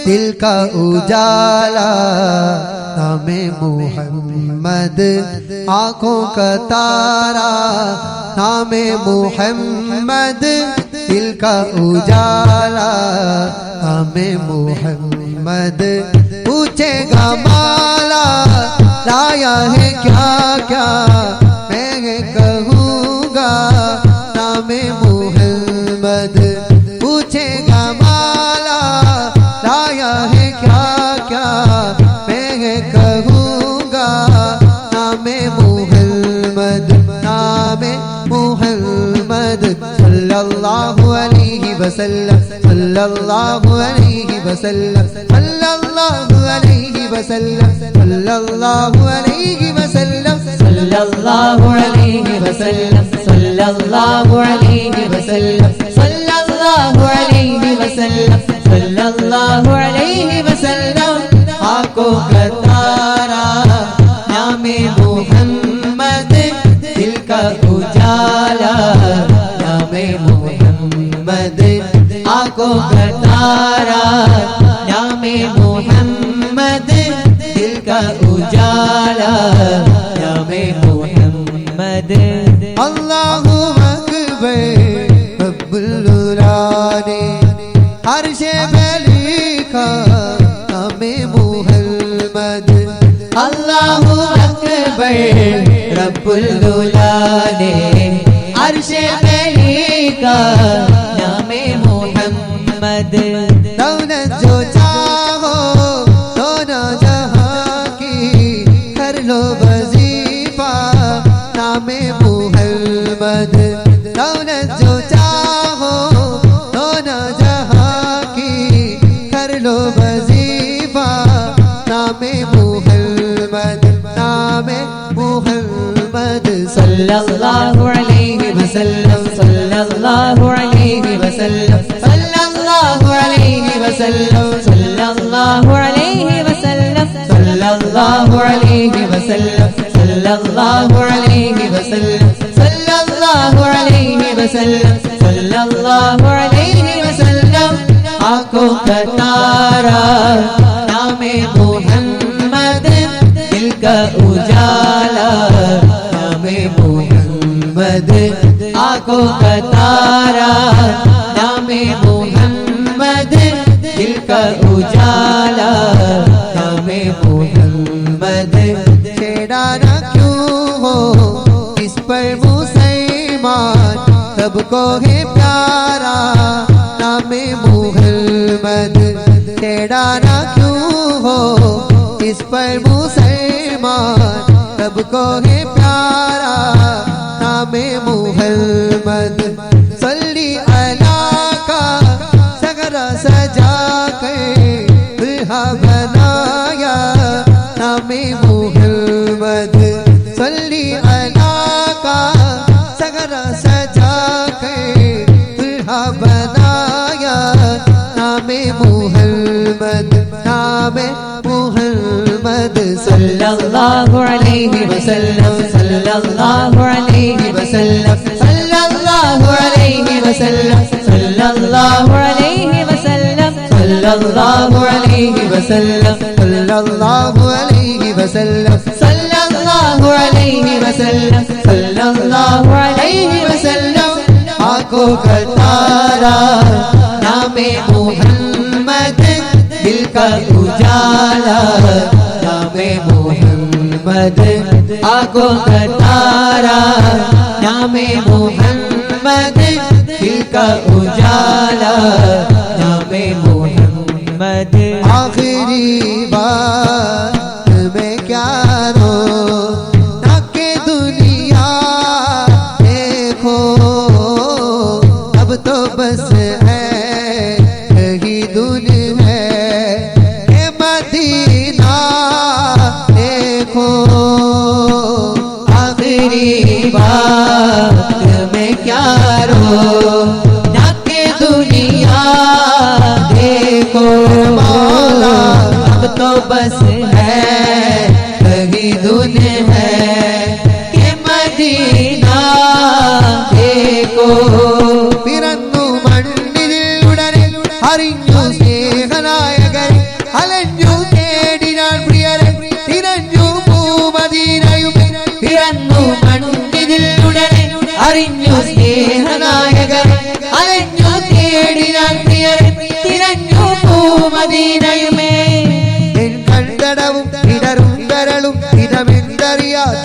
दिल का उजाला नामे मोहम्मद आँखों का तारा नामे मोहम्मद दिल का उजाला नामे मोहम्मद पूछेगा माला लाया है क्या क्या मैं कहूँगा नामे मोहम्मद पूछेगा माला लाया है क्या क्या मैं कहूँगा नामे मोहम्मद सल्लल्लाहु अलैहि वसल्लम सल्लल्लाहु अलैहि वसल्लम सल्लल्लाहु अलैहि वसल्लम सल्लल्लाहु अलैहि वसल्लम सल्लल्लाहु अलैहि वसल्लम सल्लल्लाहु अलैहि वसल्लम सल्लल्लाहु अलैहि वसल्लम सल्लल्लाहु अलैहि वसल्लम आँखों का तारा नामे मोहम्मद दिल का उजाला नामे मोहम्मद आँखों का तारा नामे मोहम्मद दिल का उजाला नामे मोहम्मद अल्लाहु अकबर रब्बुल आलामीन अर्शे पे लिखा नामे मोहम्मद अल्लाहु अकबर रब्बुल आलामीन अर्शे पे लिखा नामे मोहम्मद दौलत जो चाहो दोनों जहां की कर लो वजीफा नामे मोहम्मद दौलत जो चाहो दोनों जहां की कर लो वजीफा नामे मोहम्मद सल्लल्लाहु अलैहि वसल्लम सल्लल्लाहु अलैहि वसल्लम सल्लल्लाहु अलैहि वसल्लम सल्लल्लाहु अलैहि वसल्लम सल्लल्लाहु अलैहि वसल्लम सल्लल्लाहु अलैहि वसल्लम सल्लल्लाहु अलैहि वसल्लम सल्लल्लाहु अलैहि वसल्लम आँखों का तारा नामे मोहम्मद दिल का उजाला नामे मोहम्मद आँखों का तारा नामे मोहम्मद दिल का उजाला नामे मोहम्मद छेड़ा ना क्यों हो इस पर मुसलमान सबको है प्यारा नामे मोहम्मद छेड़ा ना क्यों हो इस पर मुसलमान सबको है प्यारा नामे मोहम्मद सल्ली अला का सगरा सजा कर दुल्हा बनाया नामे मोहम्मद सल्ली अला का सगरा सजा कर दुल्हा बनाया नामे मोहम्मद सल्लल्लाहु अलैहि वसल्लम सल्लल्लाहु अलैहि वसल्लम सल्लल्लाहु अलैहि वसल्लम सल्लल्लाहु अलैहि वसल्लम सल्लल्लाहु अलैहि वसल्लम सल्लल्लाहु अलैहि वसल्लम सल्लल्लाहु अलैहि वसल्लम सल्लल्लाहु अलैहि वसल्लम आँखों का तारा नामे मोहम्मद दिल का उजाला नामे मोहम्मद आँखों का तारा नामे मोहम्मद दिल का उजाला नामे मोहम्मद आखिरी बात में क्या रो ताकि दुनिया देखो अब तो बस है यही दुनिया आखिरी बात में क्या रो ना के दुनिया देखो मौला अब तो बस है कहीं धुन है कि मदीना देखो पिरन्नु मण्डिल उडरे हरिञ्जु स्नेहनायकरे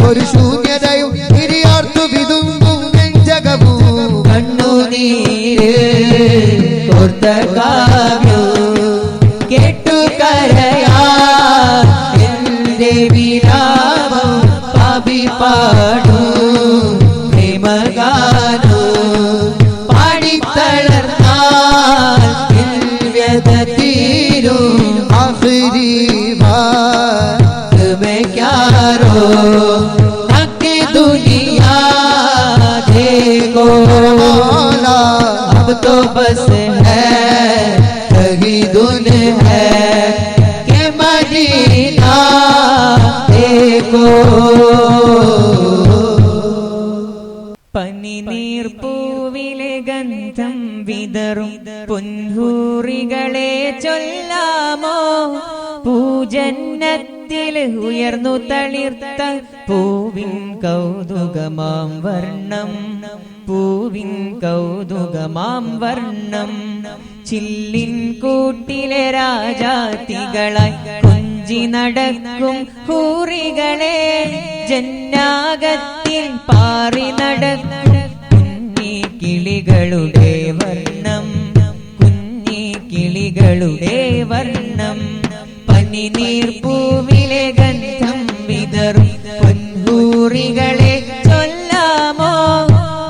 ഒരു ശൂന്യതയും ഇരിയാർത്തു വിതുമ്പും നെഞ്ചകവും കണ്ണുനീര് കോർത്ത കാവ്യം കേട്ടു കരയാൻ എന്റെ വിലാപം പാപി പാടൂ പ്രേമഗാനം പാടിത്തളർന്നാൽ വ്യത തീരും आखिरी बात मैं क्या रो ताकि दुनिया देखो मौला अब तो बस है कहीं दुन है के मदीना देखो പനിനീർ പൂവിലെ ഗന്ധം വിതറും പൊൻഹൂറികളെ ചൊല്ലാമോ പൂജന്നത്തിൽ ഉയർന്നു തളിർത്ത പൂവിൻ കൗതുകമാം വർണ്ണം പൂവിൻ കൗതുകമാം വർണ്ണം ചില്ലിൻ കൂട്ടിലെ രാജാത്തികളായി കൊഞ്ചി നടക്കും ഹൂറികളെ ജന്നാകത്തിൽ പാറി നടക്കും കുഞ്ഞി കിളികളുടെ വർണ്ണം കുഞ്ഞി കിളികളുടെ വർണ്ണം പനിനീർ പൂവിലെ ഗന്ധം വിതറും പൊൻഹൂറികളെ ചൊല്ലാമോ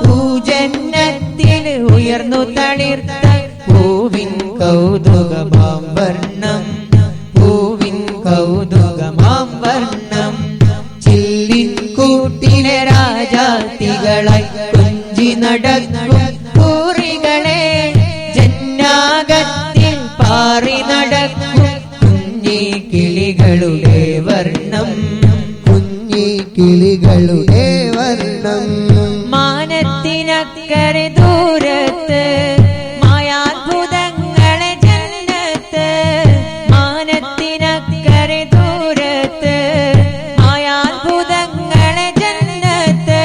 പൂജന്നത്തിൽ ഉയർന്നു തളിർത്ത പൂവിൻ കൗതുകമാം വർണ്ണം പൂവിൻ കൗതുകമാം വർണ്ണം ചില്ലിൻ കൂട്ടിലെ രാജാത്തികളായി കൊഞ്ചി നടക്കും ഹൂറികളെ ജന്നാകത്തിൽ പാറി നടക്കും കുഞ്ഞി കിളികളുടെ വർണ്ണം കുഞ്ഞി കിളികളുടെ വർണ്ണം മാനത്തിനക്കരെ ദൂരത്ത് മായാത്ഭുതങ്ങളെ ജന്നത്ത് മാനത്തിനക്കരെ ദൂരത്ത് മായാത്ഭുതങ്ങളെ ജന്നത്ത്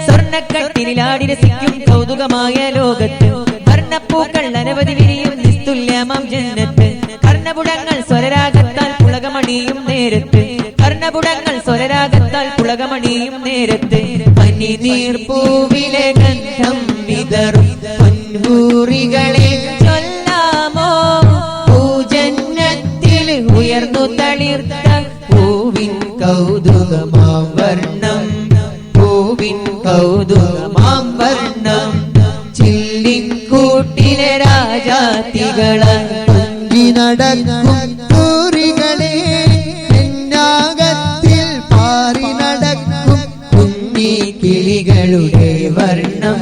സ്വർണ്ണക്കട്ടിലാടി രസിക്കും കൗതുകമായ ലോകത്ത് വർണ്ണപ്പൂക്കൾ അനവധി വിരിയും നിസ്തുല്യമാം ജന്നത്ത് കർണപുടങ്ങൾ സ്വരരാഗത്താൽ പുളകമണിയും നേരത്ത് കർണപുടങ്ങൾ സ്വരരാഗത്താൽ പുളകമണിയും നേരത്ത് പനിനീർ പൂവിലെ ഗന്ധം വിതറും പൊൻഹൂറികളെ ചൊല്ലാമോ പൂജന്നത്തിൽ ഉയർന്നു തളിർത്ത പൂവിൻ കൗതുകമാം വർണ്ണം പൂവിൻ കൗതുകമാം വർണ്ണം ചില്ലിൻ കൂട്ടിലെ രാജാത്തികളാൽ കൊഞ്ചി നടക്കും ഹൂറികളെ ജന്നാകത്തിൽ പാറി നടക്കും കുഞ്ഞി കിളികളുടെ വർണ്ണം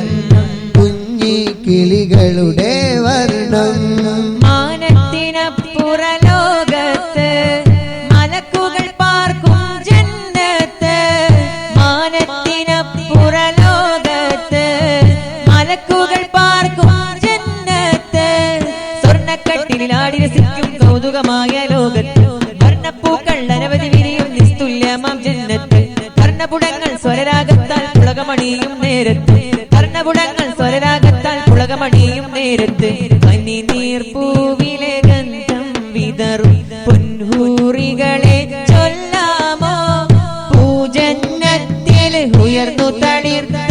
കുഞ്ഞി കിളികളുടെ വർണ്ണം മാനത്തിനപ്പുറ ലോകത്ത് മലക്കുകൾ പാർക്കും ജന്നത്ത് മാനത്തിനപ്പുറ ലോകത്ത് മലക്കുകൾ പാർക്കും ജന്നത്ത് സ്വർണ്ണക്കട്ടിലാടി രസിക്കും കൗതുകമായ ലോകത്ത് വർണ്ണപ്പൂക്കൾ അനവധി വിരിയും നിസ്തുല്യമാം ജന്നത്ത് കർണപുടങ്ങൾ സ്വരരാഗത്താൽ പുളകമണിയും നേരത്ത് കർണപുടങ്ങൾ സ്വരരാഗത്താൽ പുളകമണിയും നേരത്ത് പനിനീർ പൂവിലെ ഗന്ധം വിതറും പൊൻഹൂറികളെ ചൊല്ലാമോ പൂജന്നത്തിൽ ഉയർന്നു തളിർത്ത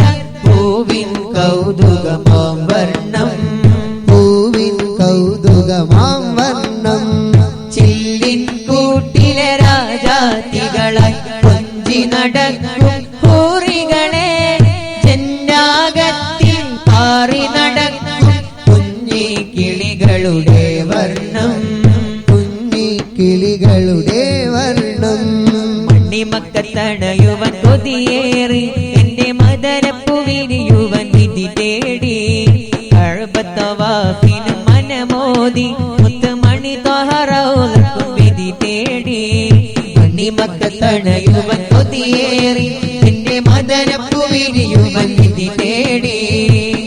പൂവിൻ കൗതുകമാം വർണ്ണം പൂവിൻ കൗതുകമാം വർണ്ണം ചില്ലിൻ കൂട്ടിലെ രാജാത്തികളായി കൊഞ്ചി നടക്കും ഹൂറികളെ ജന്നാകത്തിൽ പാറി നടക്കും കുഞ്ഞി കിളികളുടെ വർണ്ണം കുഞ്ഞി കിളികളുടെ വർണ്ണം മണ്ണിമക്കത്തണയുവൻ കൊതിയേറി എന്റെ മദനപ്പുവിരിയുവൻ വിധി തേടി കഅബത്തവാഫിന് മനമോദി മുത്തുമണി ത്വഹറൗലക്കും വിധി തേടി മണ്ണിമക്കത്തണയുവൻ കൊതിയേറി എന്റെ മദനപ്പുവിരിയുവൻ വിധി തേടി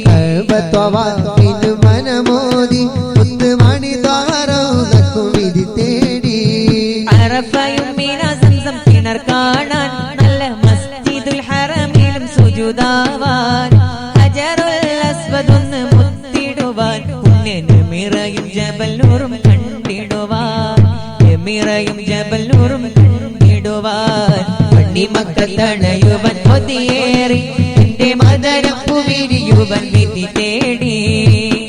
കഅബത്തവാഫിന് മനമോദി മുത്തുമണി ത്വഹറൗലക്കും വിധി തേടി അറഫയും മിന സംസം കിണർ കാണാൻ നല്ല മസ്ജിദുൽ ഹറമിലും സുജൂദാവാൻ ഹജറുൽ അസ്വദൊന്ന് മുത്തിടുവാൻ പുണ്യനമിറയും ജബൽ നൂറും കണ്ടിടുവാൻ എമിറയും ജബൽ നൂറും കണ്ടിടുവാൻ മക്കത്തണയുവൻ കൊതിയേറി എന്റെ മദനപ്പു വിരിയുവൻ വിധി തേടി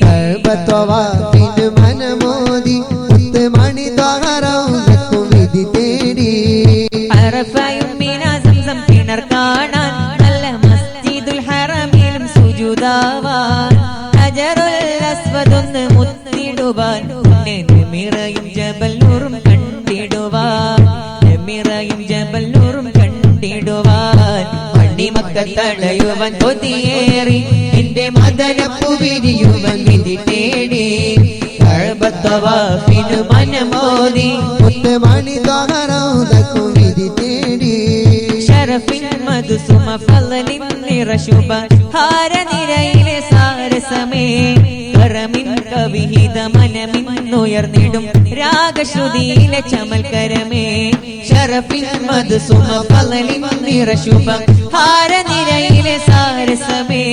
കഅബത്വവാഫിന് മനമോദി മുത്തുമണി ത്വാഹറൗദക്കും വിധി തേടി അറഫയും മിനാ സംസം കിണർ കാണാൻ നല്ല മസ്ജിദുൽ ഹറമിലും സുജൂദാവാൻ ഹജറുൽ അസ്വദൊന്ന് മുത്തിടുവാൻ നെമിറയും ജബൽ നൂറും കണ്ടിടുവാൻ നെമിറയും ജബൽ നൂറും കണ്ടിടുവാൻ മക്കത്തണയുവൻ കൊതിയേറി എന്റെ മദനപ്പു വിരിയുവൻ വിധി തേടി കഅബത്വവാഫിന് മനമോദി മുത്തുമണി ത്വാഹറൗദക്കും വിധി തേടി ശരഫിൻ മധുസുമ ഫളലിൻ നിറശുഭ ഹാരനിരയിലെ സാരസമേ കറമിൻ കവിഹിത മനമിന്നുയർന്നിടും രാഗശ്രുതിയിലെ ചമൽക്കരമേ ശരഫിൻ മധുസുമ ഫളലിൻ നിറശുഭ ഹാരനിരയിലെ സാരസമേ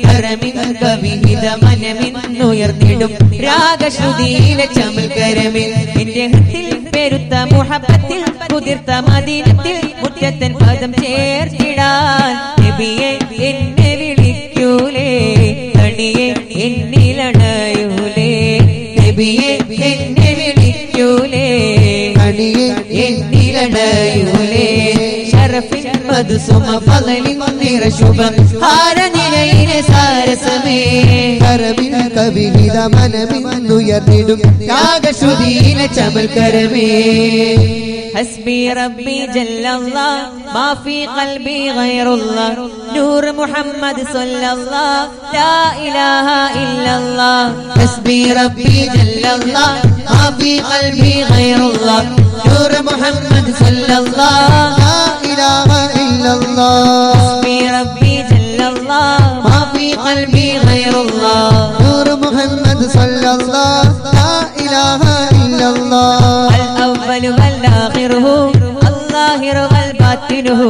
കറമിൻ കവിഹിത മനമിന്നുയർന്നിടും രാഗശ്രുതിയിലെ ചമൽക്കരമേ എന്റെ ഹൃത്തിൽ പെരുത്ത മുഹബത്തിൽ കുതിർത്ത മദീനത്തിൽ മുറ്റത്തൻ പദം ചേർത്തിടാൻ നബിയെ എന്നെ വിളിക്കൂലേ തണിയെ എന്നിലണയൂലേ നബിയെ എന്നെ വിളിക്കൂലേ തണിയെ എന്നിലണയൂലേ ശരഫിൻ മധുസുമ ഫളലിൻ നിറശുഭം ഹാരനിരയിലെ സാരസമേ കരമിൻ കവിഹിത മനമിന്നുയർന്നിടും രാഗശ്രുതിയിലെ ചമൽക്കരമേ حسبي ربي جل الله ما في قلبي غير الله نور محمد صلى الله لا إله إلا الله حسبي ربي جل الله ما في قلبي غير الله نور محمد صلى الله لا إله إلا الله حسبي ربي جل الله ما في قلبي غير الله نور محمد صلى الله لا إله إلا الله الأول والآخره الظاهر والباطنه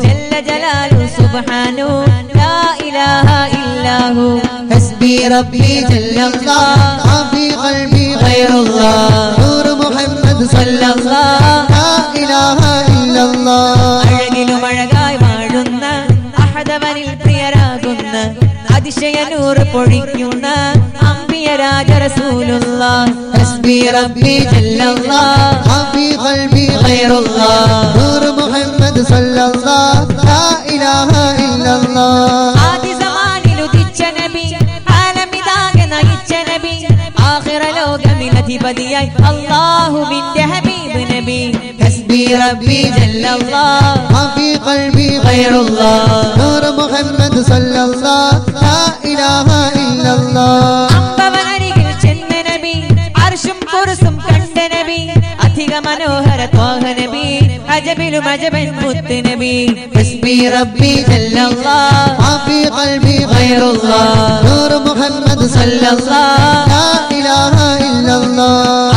جل جلاله سبحانه لا إله إلا هو حسبي ربي جل الله ما في قلبي غير الله نور محمد صلى الله لا إله إلا الله അഴകിലും അഴകായി വാഴുന്ന അഹദവനിൽ പ്രിയരാകുന്ന അതിശയ നൂറ് പൊഴിക്കുന്ന അമ്പിയ രാജ റസൂലുള്ളാഹ് ഹസ്ബി റബ്ബി ജല്ലല്ലാഹ് ما في قلبي غير الله نور محمد صلى الله لا إله إلا الله ആദി സമാനിൽ ഉദിച്ച നബി ആലമിതാകെ നയിച്ച നബി ആഖിറ ലോകമിലധിപതിയായി അല്ലാഹുവിന്റെ ഹബീബ് നബി ഹസ്ബി റബ്ബി ജല്ലല്ലാഹ് ما في قلبي غير الله نور محمد صلى الله لا إله إلا الله അമ്പവനരികിൽ ചെന്ന നബി അർശും കുർസും കണ്ട നബി അധിക മനോഹര ത്വാഹ നബി അജബിലും അജബൻ മുത്ത് നബി ഹസ്ബി റബ്ബി ജല്ലല്ലാഹ് ما في قلبي غير الله نور محمد صلى الله لا إله إلا الله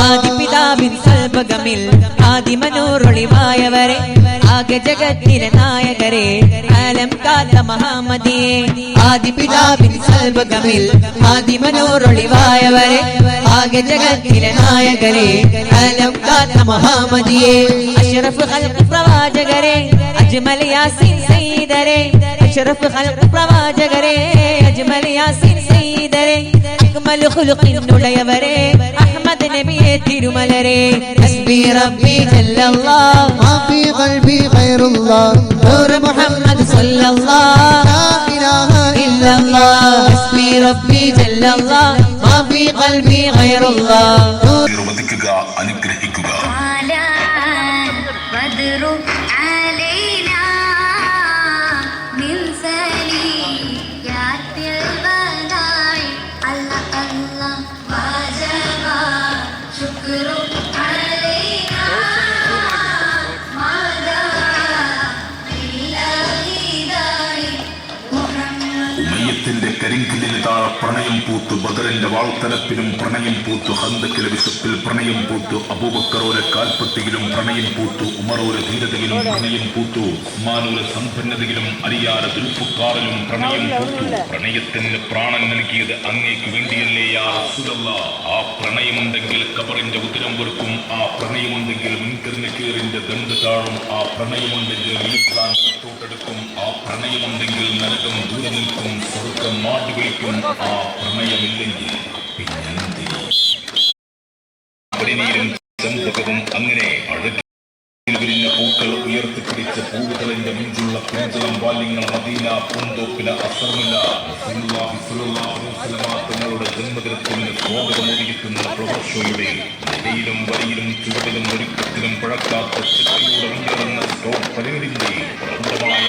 ആദി പിതാവിൻ സൽപകമിൽ ആദിമനൂറൊളിവായവരെ ആകെ ജഗത്തിലെ നായകരെ ആലം കാത്ത മഹാമതിയെ ആദി പിതാവിൻ സൽപകമിൽ ആദിമനൂറൊളിവായവരെ ആകെ ജഗത്തിലെ നായകരെ ആലം കാത്ത മഹാമതിയെ അഷ്റഫ് ഖൽഖ് പ്രവാചകരെ അജ്മൽ യാസീൻ സയ്യിദരെ അഷ്റഫ് ഖൽഖ് പ്രവാചകരെ അജ്മൽ യാസീൻ സയ്യിദരെ അക്മൽ ഖുലുഖിനുടയവരെ അഹ്മദ് നബിയെ തിരുമലരെ ഹസ്ബി റബ്ബി ജല്ലല്ലാഹ് ما في قلبي غير الله നൂർ മുഹമ്മദ് സല്ലല്ലാഹ് لا إله إلا الله حسبي ربي جل الله ما في قلبي غير الله വധിക്കുക അനുഗ്രഹിക്കുക بدر علينا من ثنيات البداء الله الله وجب شكر علينا ماذا لله داعي محمد ഉമയ്യത്തിന്റെ കരിങ്കിലിന് താഴെ പ്രണയം പൂത്ത് ബദറിന്റെ വാൾ മക്തലത്തിലും പ്രണയം പൂത്തു, ഹന്തക്കിലെ വിശപ്പിൽ പ്രണയം പൂത്തു, അബൂബക്കറോരെ കാൽപ്പത്തിയിലും പ്രണയം പൂത്തു, ഉമറോരെ ധീരതയിലും പ്രണയം പൂത്തു, ഉസ്മാനോരെ സമ്പന്നതയിലും അലിയാരെ ദുൽഫുക്കാറിലും പ്രണയം പൂത്തു. പ്രണയത്തിന് പ്രാണൻ നൽകിയത് അങ്ങേക്ക് വേണ്ടിയല്ലേ യാ റസൂലല്ലാഹ്. ആ പ്രണയമുണ്ടെങ്കിൽ കബറിന്റെ ഉദരം വെറുക്കും, ആ പ്രണയമുണ്ടെങ്കിൽ മുൻകറിന് കീറിന്റെ ദണ്ട് താഴും, ആ പ്രണയമുണ്ടെങ്കിൽ മീസാൻ തൊട്ടെടുക്കും, ആ പ്രണയമുണ്ടെങ്കിൽ നരകം ദൂരെ നിൽക്കും, സ്വർഗം മാട്ടി വിളിക്കും. ആ പ്രണയമില്ലെങ്കിൽ പിന്നെന്തിനും ചെമ്പകവും അങ്ങനെ അഴകിൽ വിരിഞ്ഞ പൂക്കൾ ഉയർത്തിപ്പിടിച്ച പൂവുകളിന്റെ മിഞ്ചുള്ള പിഞ്ചളം വാല്യങ്ങൾ മദീന പൂന്തോപ്പിലെ അസർമില്ല തങ്ങളുടെ ജന്മദിനത്തിന് സ്വാഗതമൊരുക്കുന്ന ഫ്ലവർ ഷോയുടെ നിലയിലും വരിയിലും ചുവടിലും ഒരുക്കത്തിലും പഴക്കാത്ത ചെക്കയുടെ മുന്നിലെന്ന സ്റ്റോപ്പ് പരിമിതിന്റെ പ്രബലമായ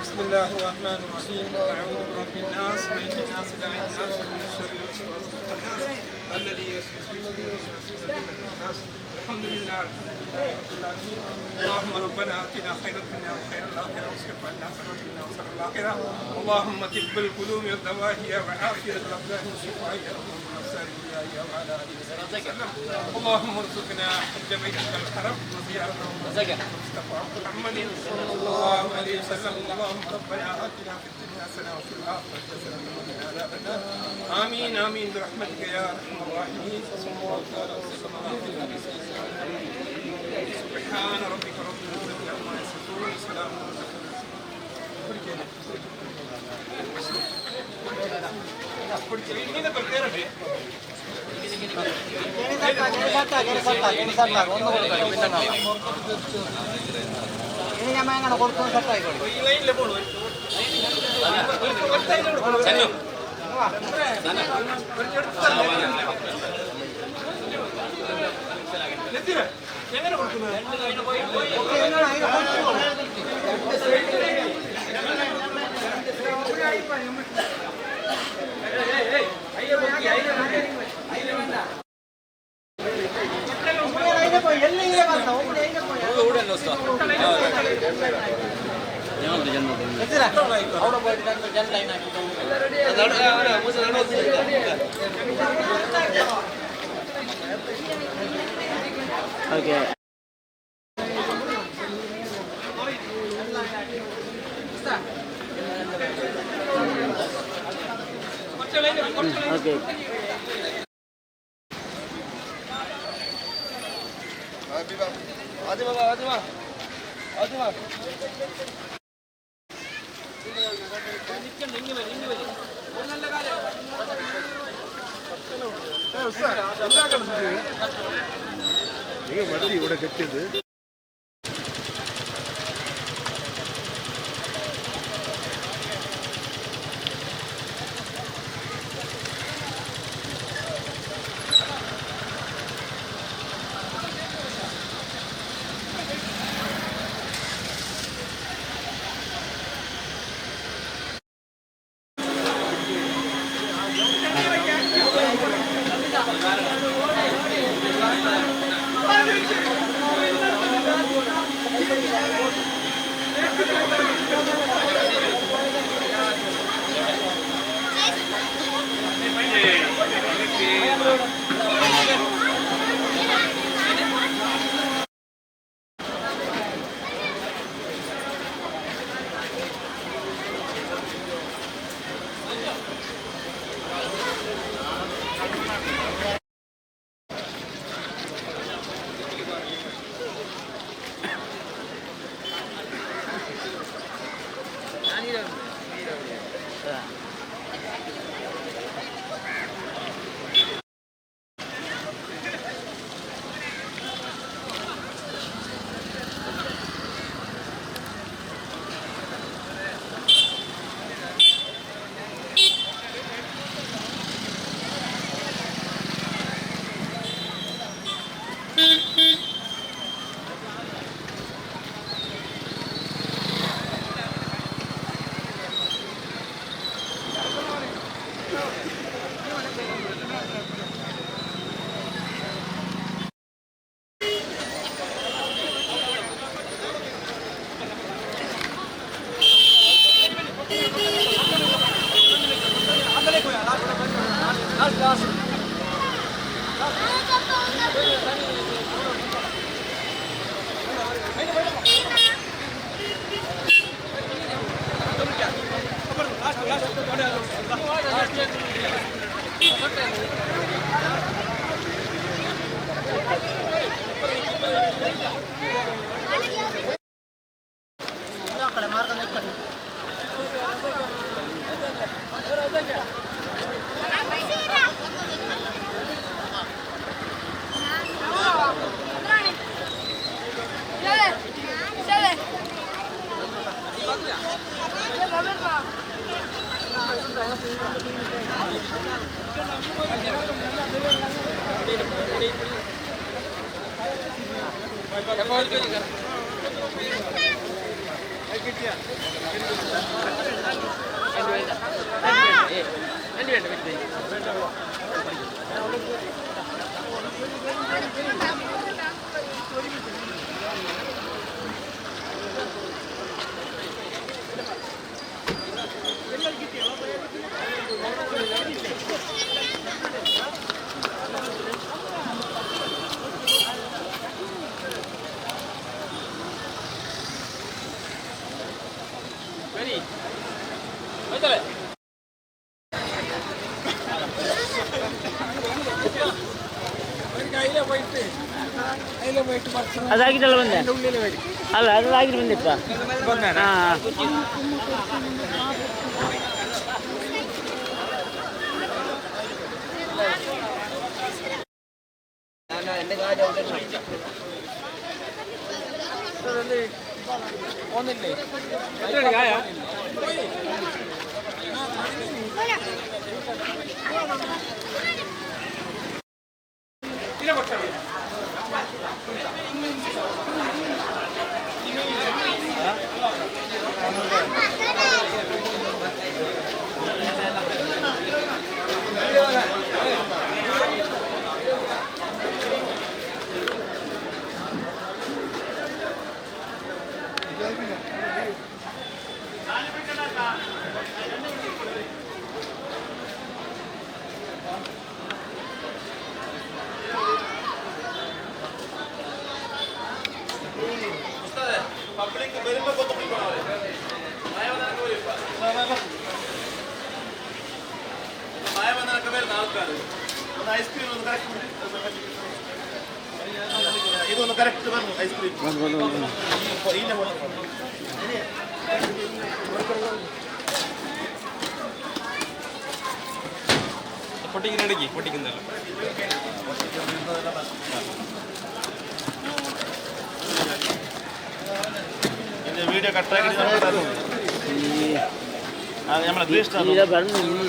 بسم الله الرحمن الرحيم. أعوذ برب الناس ملك الناس إله الناس من شر الوسواس الذي يوسوس في صدور الناس. الحمد لله رب العالمين. اللهم ربنا آتنا خير الدنيا وخير الآخرة واصرف عنا شر الدنيا وشر الآخرة. اللهم طب القلوب والدواهي وعافية الأبدان وشفائها وعلى آله وسلم. اللهم ارزقنا حج بيتك الحرم وزيارة المصطفى محمد صلى الله عليه وسلم. اللهم ربنا آتنا في الدنيا حسنة وفي الآخرة حسنة وقنا عذاب النار. آمين آمين برحمتك يا أرحم الراحمين. صلى الله عليه وسلم. سبحان ربك رب العزة عما يصفون وسلام على എങ്ങനെ കൊടുക്കുന്നത് ഓക്കെ. ഓക്കെ. ഇവിടെ കെട്ടിയത് ಅದಾಗಿದ್ದಲ್ಲ ಬಂದೆ ಅಲ್ಲ ಅದಾಗಿ ಬಂದಿಪ್ಪ ಹಾಂ ഒന്നില്ലേ ಇದೊಂದು ಕರೆಕ್ಟ್ ಬನ್ನು ಐಸ್ ಕ್ರೀಮ್ ಇಲ್ಲೇ പൊട്ടിക്കുന്നിടയ്ക്ക് പൊട്ടിക്കുന്നല്ലോ വീഡിയോ കട്ടാക്കി നമ്മളെ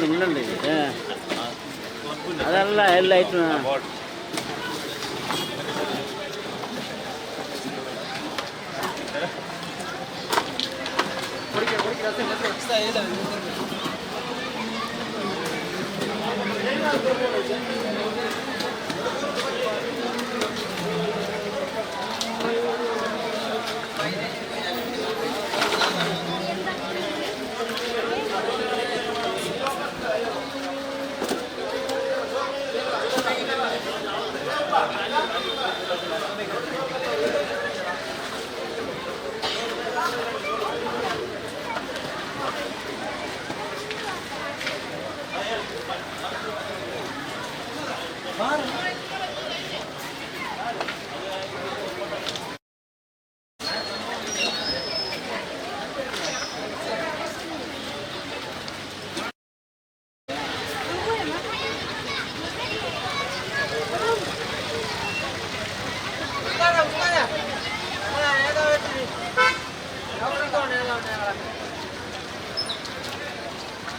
ఉండండి ಅದೆಲ್ಲ ಎಲ್ಲ ಆಯ್ತು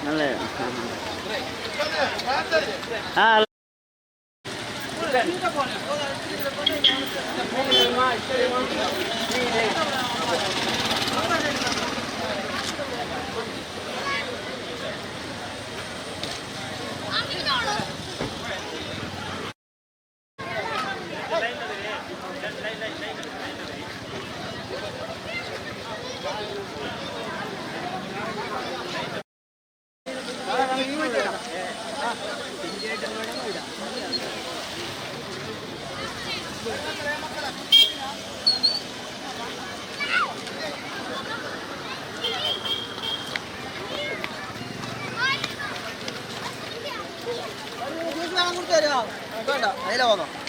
നല്ല ആ അതിലെ പോന്നോ ആ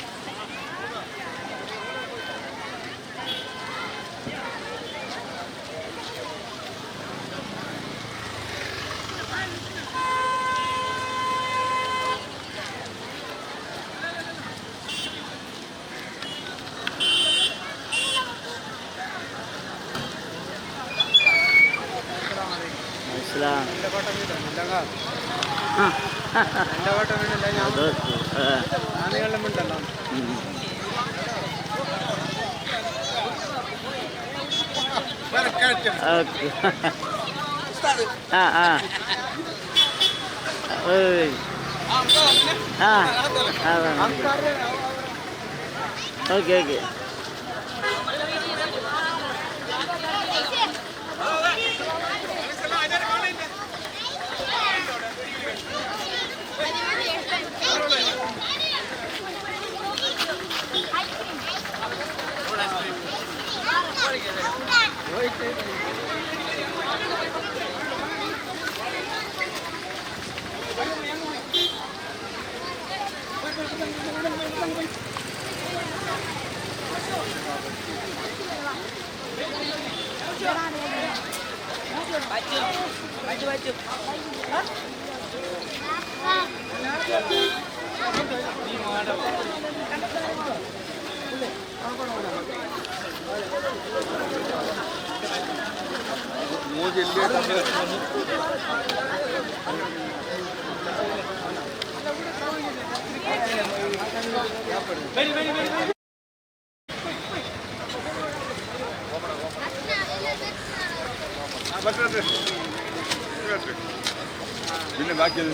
ഓക്കെ ആ ആ ഓയ് ആ ഓക്കെ ഓക്കെ പിന്നെ ബാക്കിയത്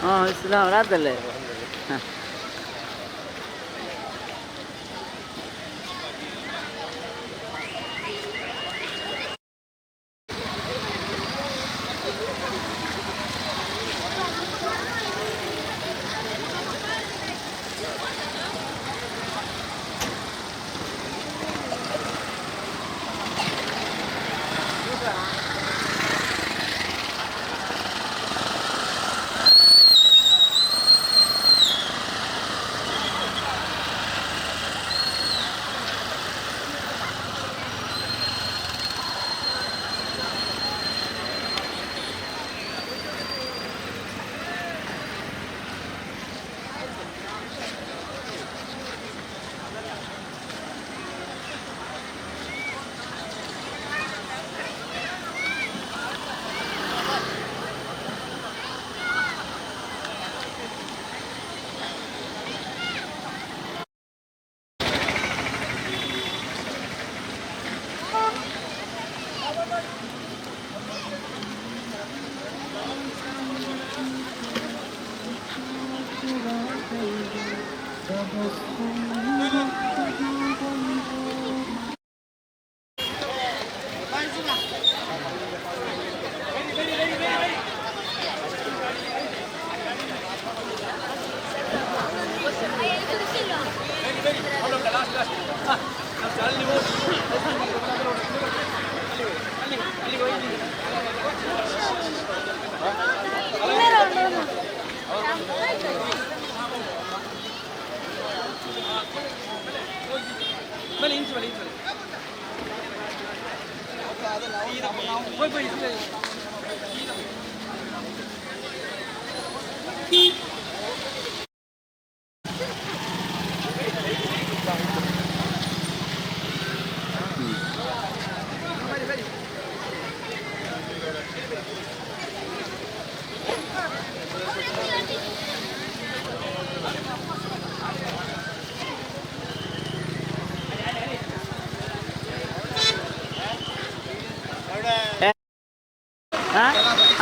ആ ഇസ്ലാം വരാത്തല്ലേ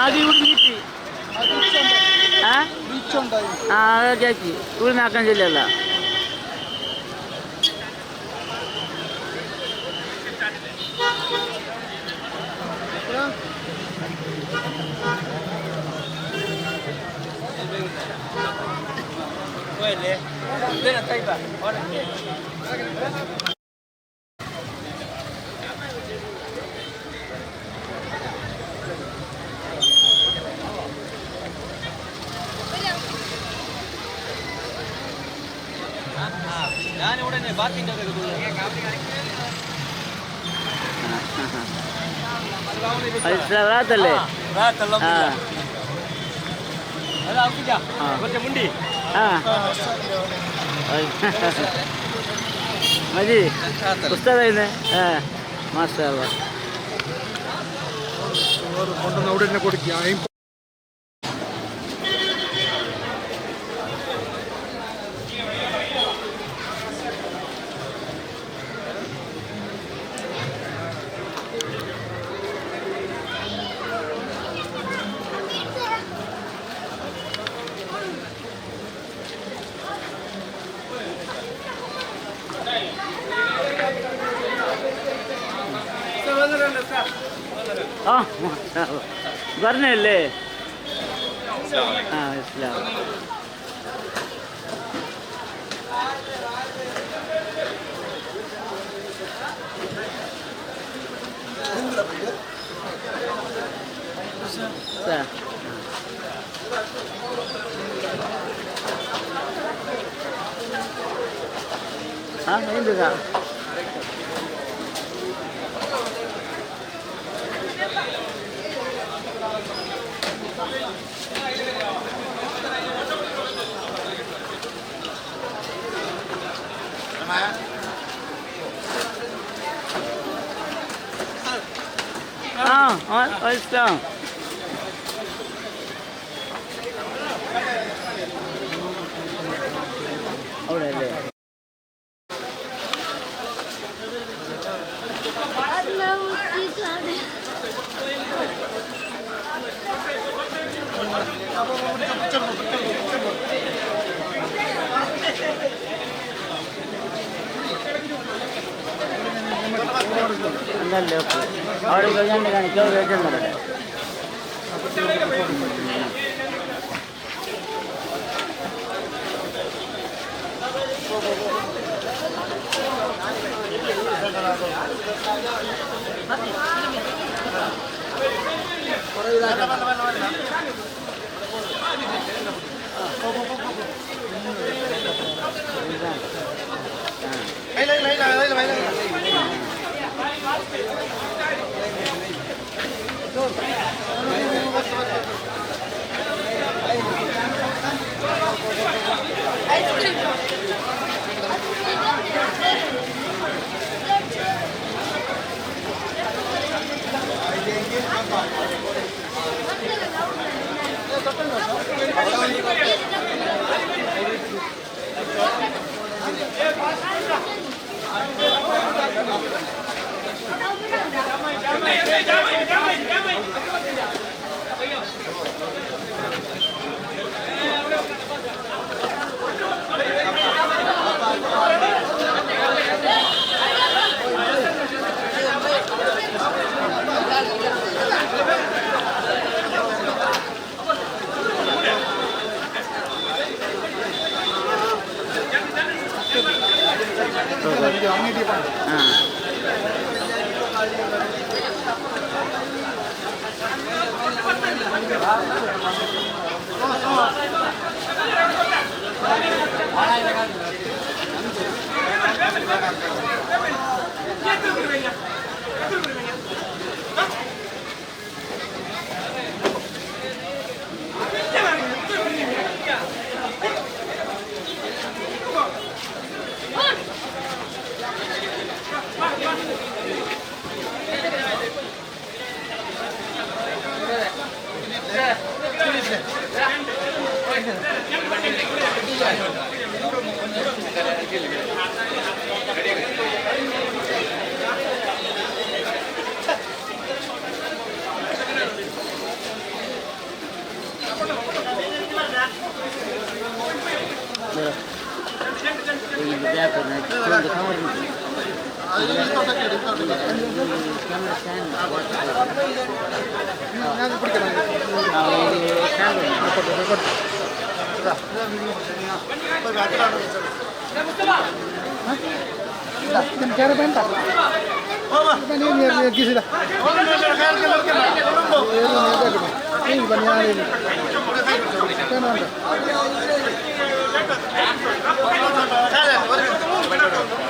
അത് ഇവിടെ കിട്ടി ആ ചേച്ചി ഇവിടെ നാക്കാൻ ചെല്ലല്ല രാത്തല്ലേ മതി പുസ്തകം മാഷാ കൊണ്ടുവന്ന് അവിടെ തന്നെ കൊടുക്കുക. പറഞ്ഞല്ലേ ഇസ്ലാം എന്തുകാ ഇഷ്ടം അവിടെ അല്ലേ എന്നല്ലേ അവിടെ കഴിഞ്ഞാണ്ട് കാണിക്കോ കേട്ടുണ്ടല്ലേ Ini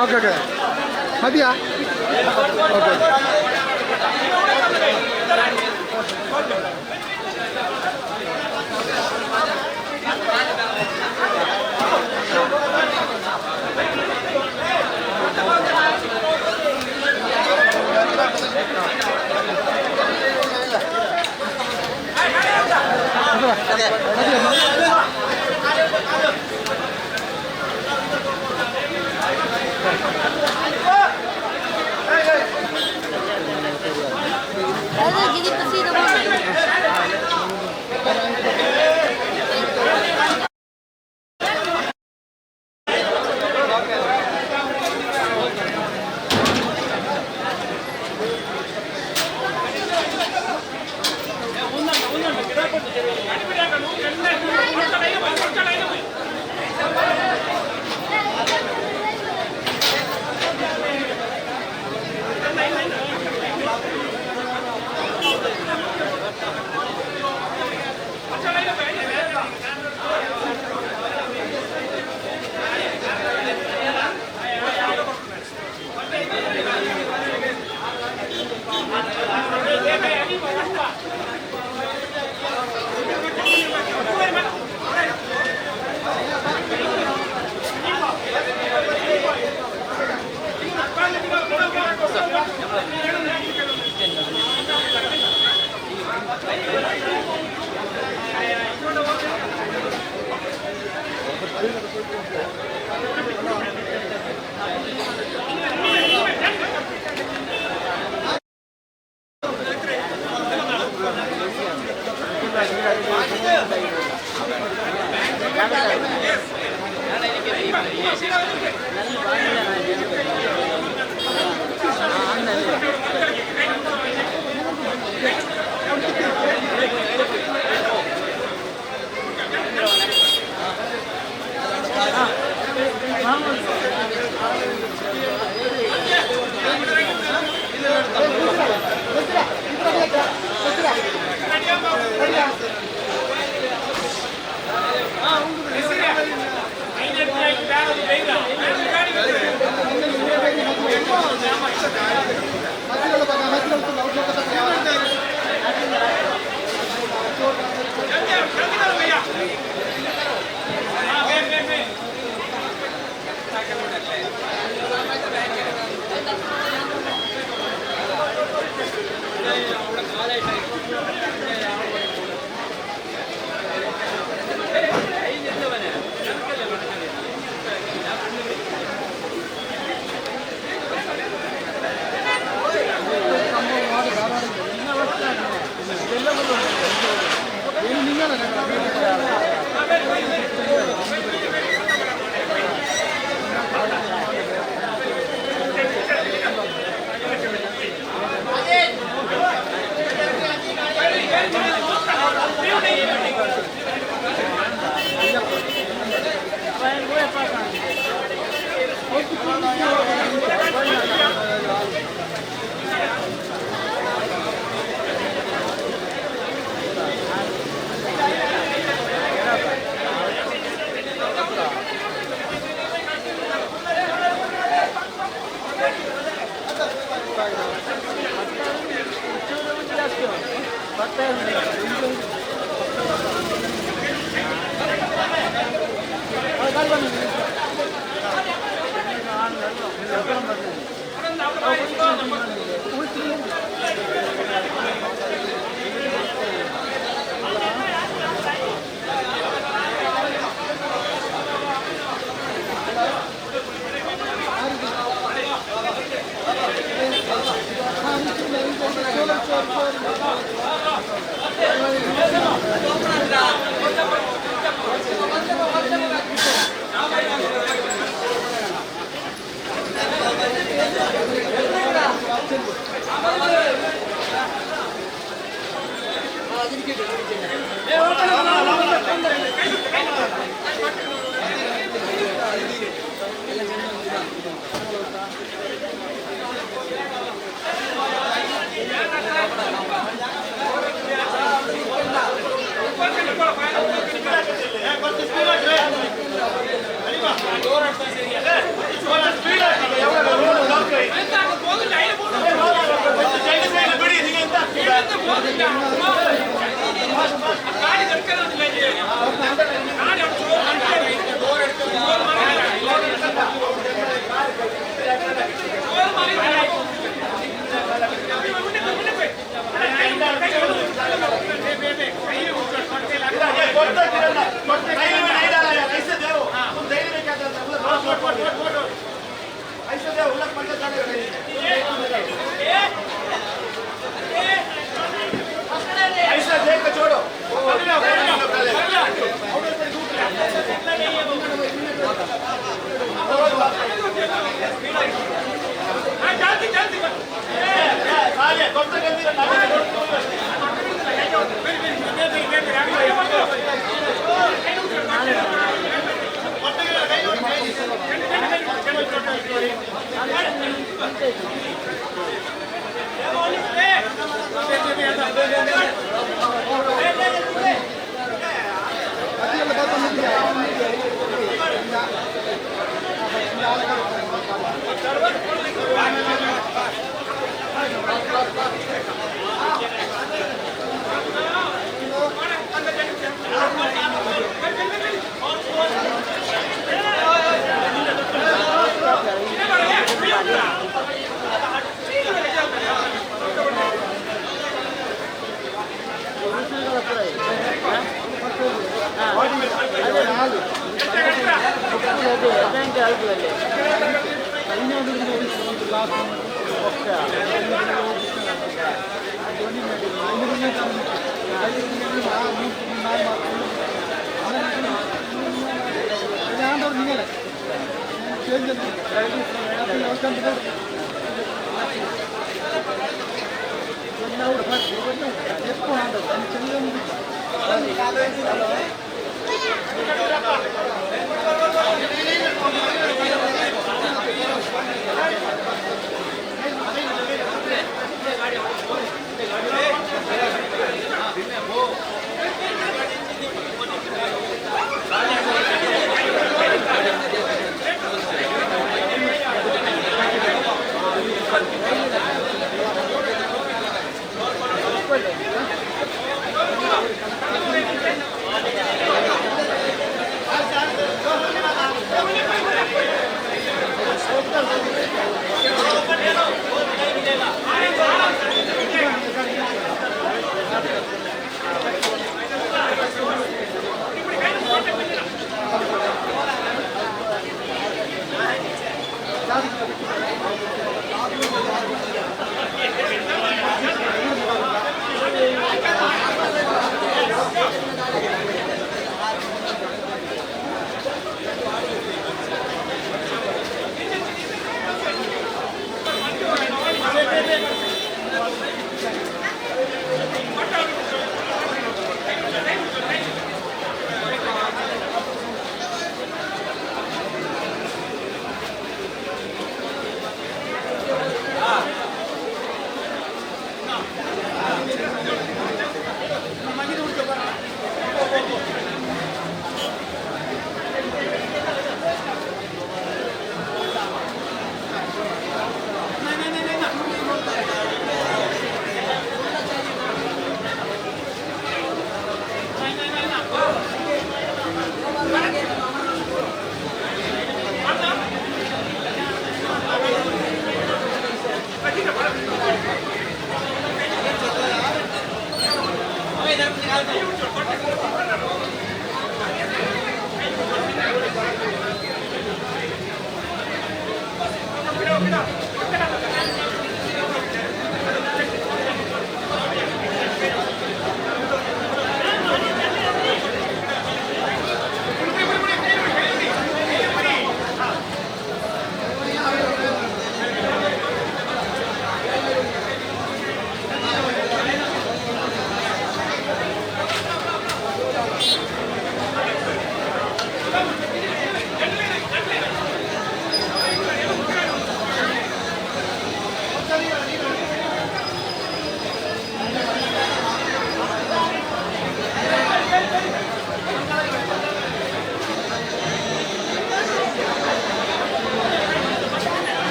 ഓക്കെ ഓക്കെ മതിയാ ഓക്കെ Jadi pasti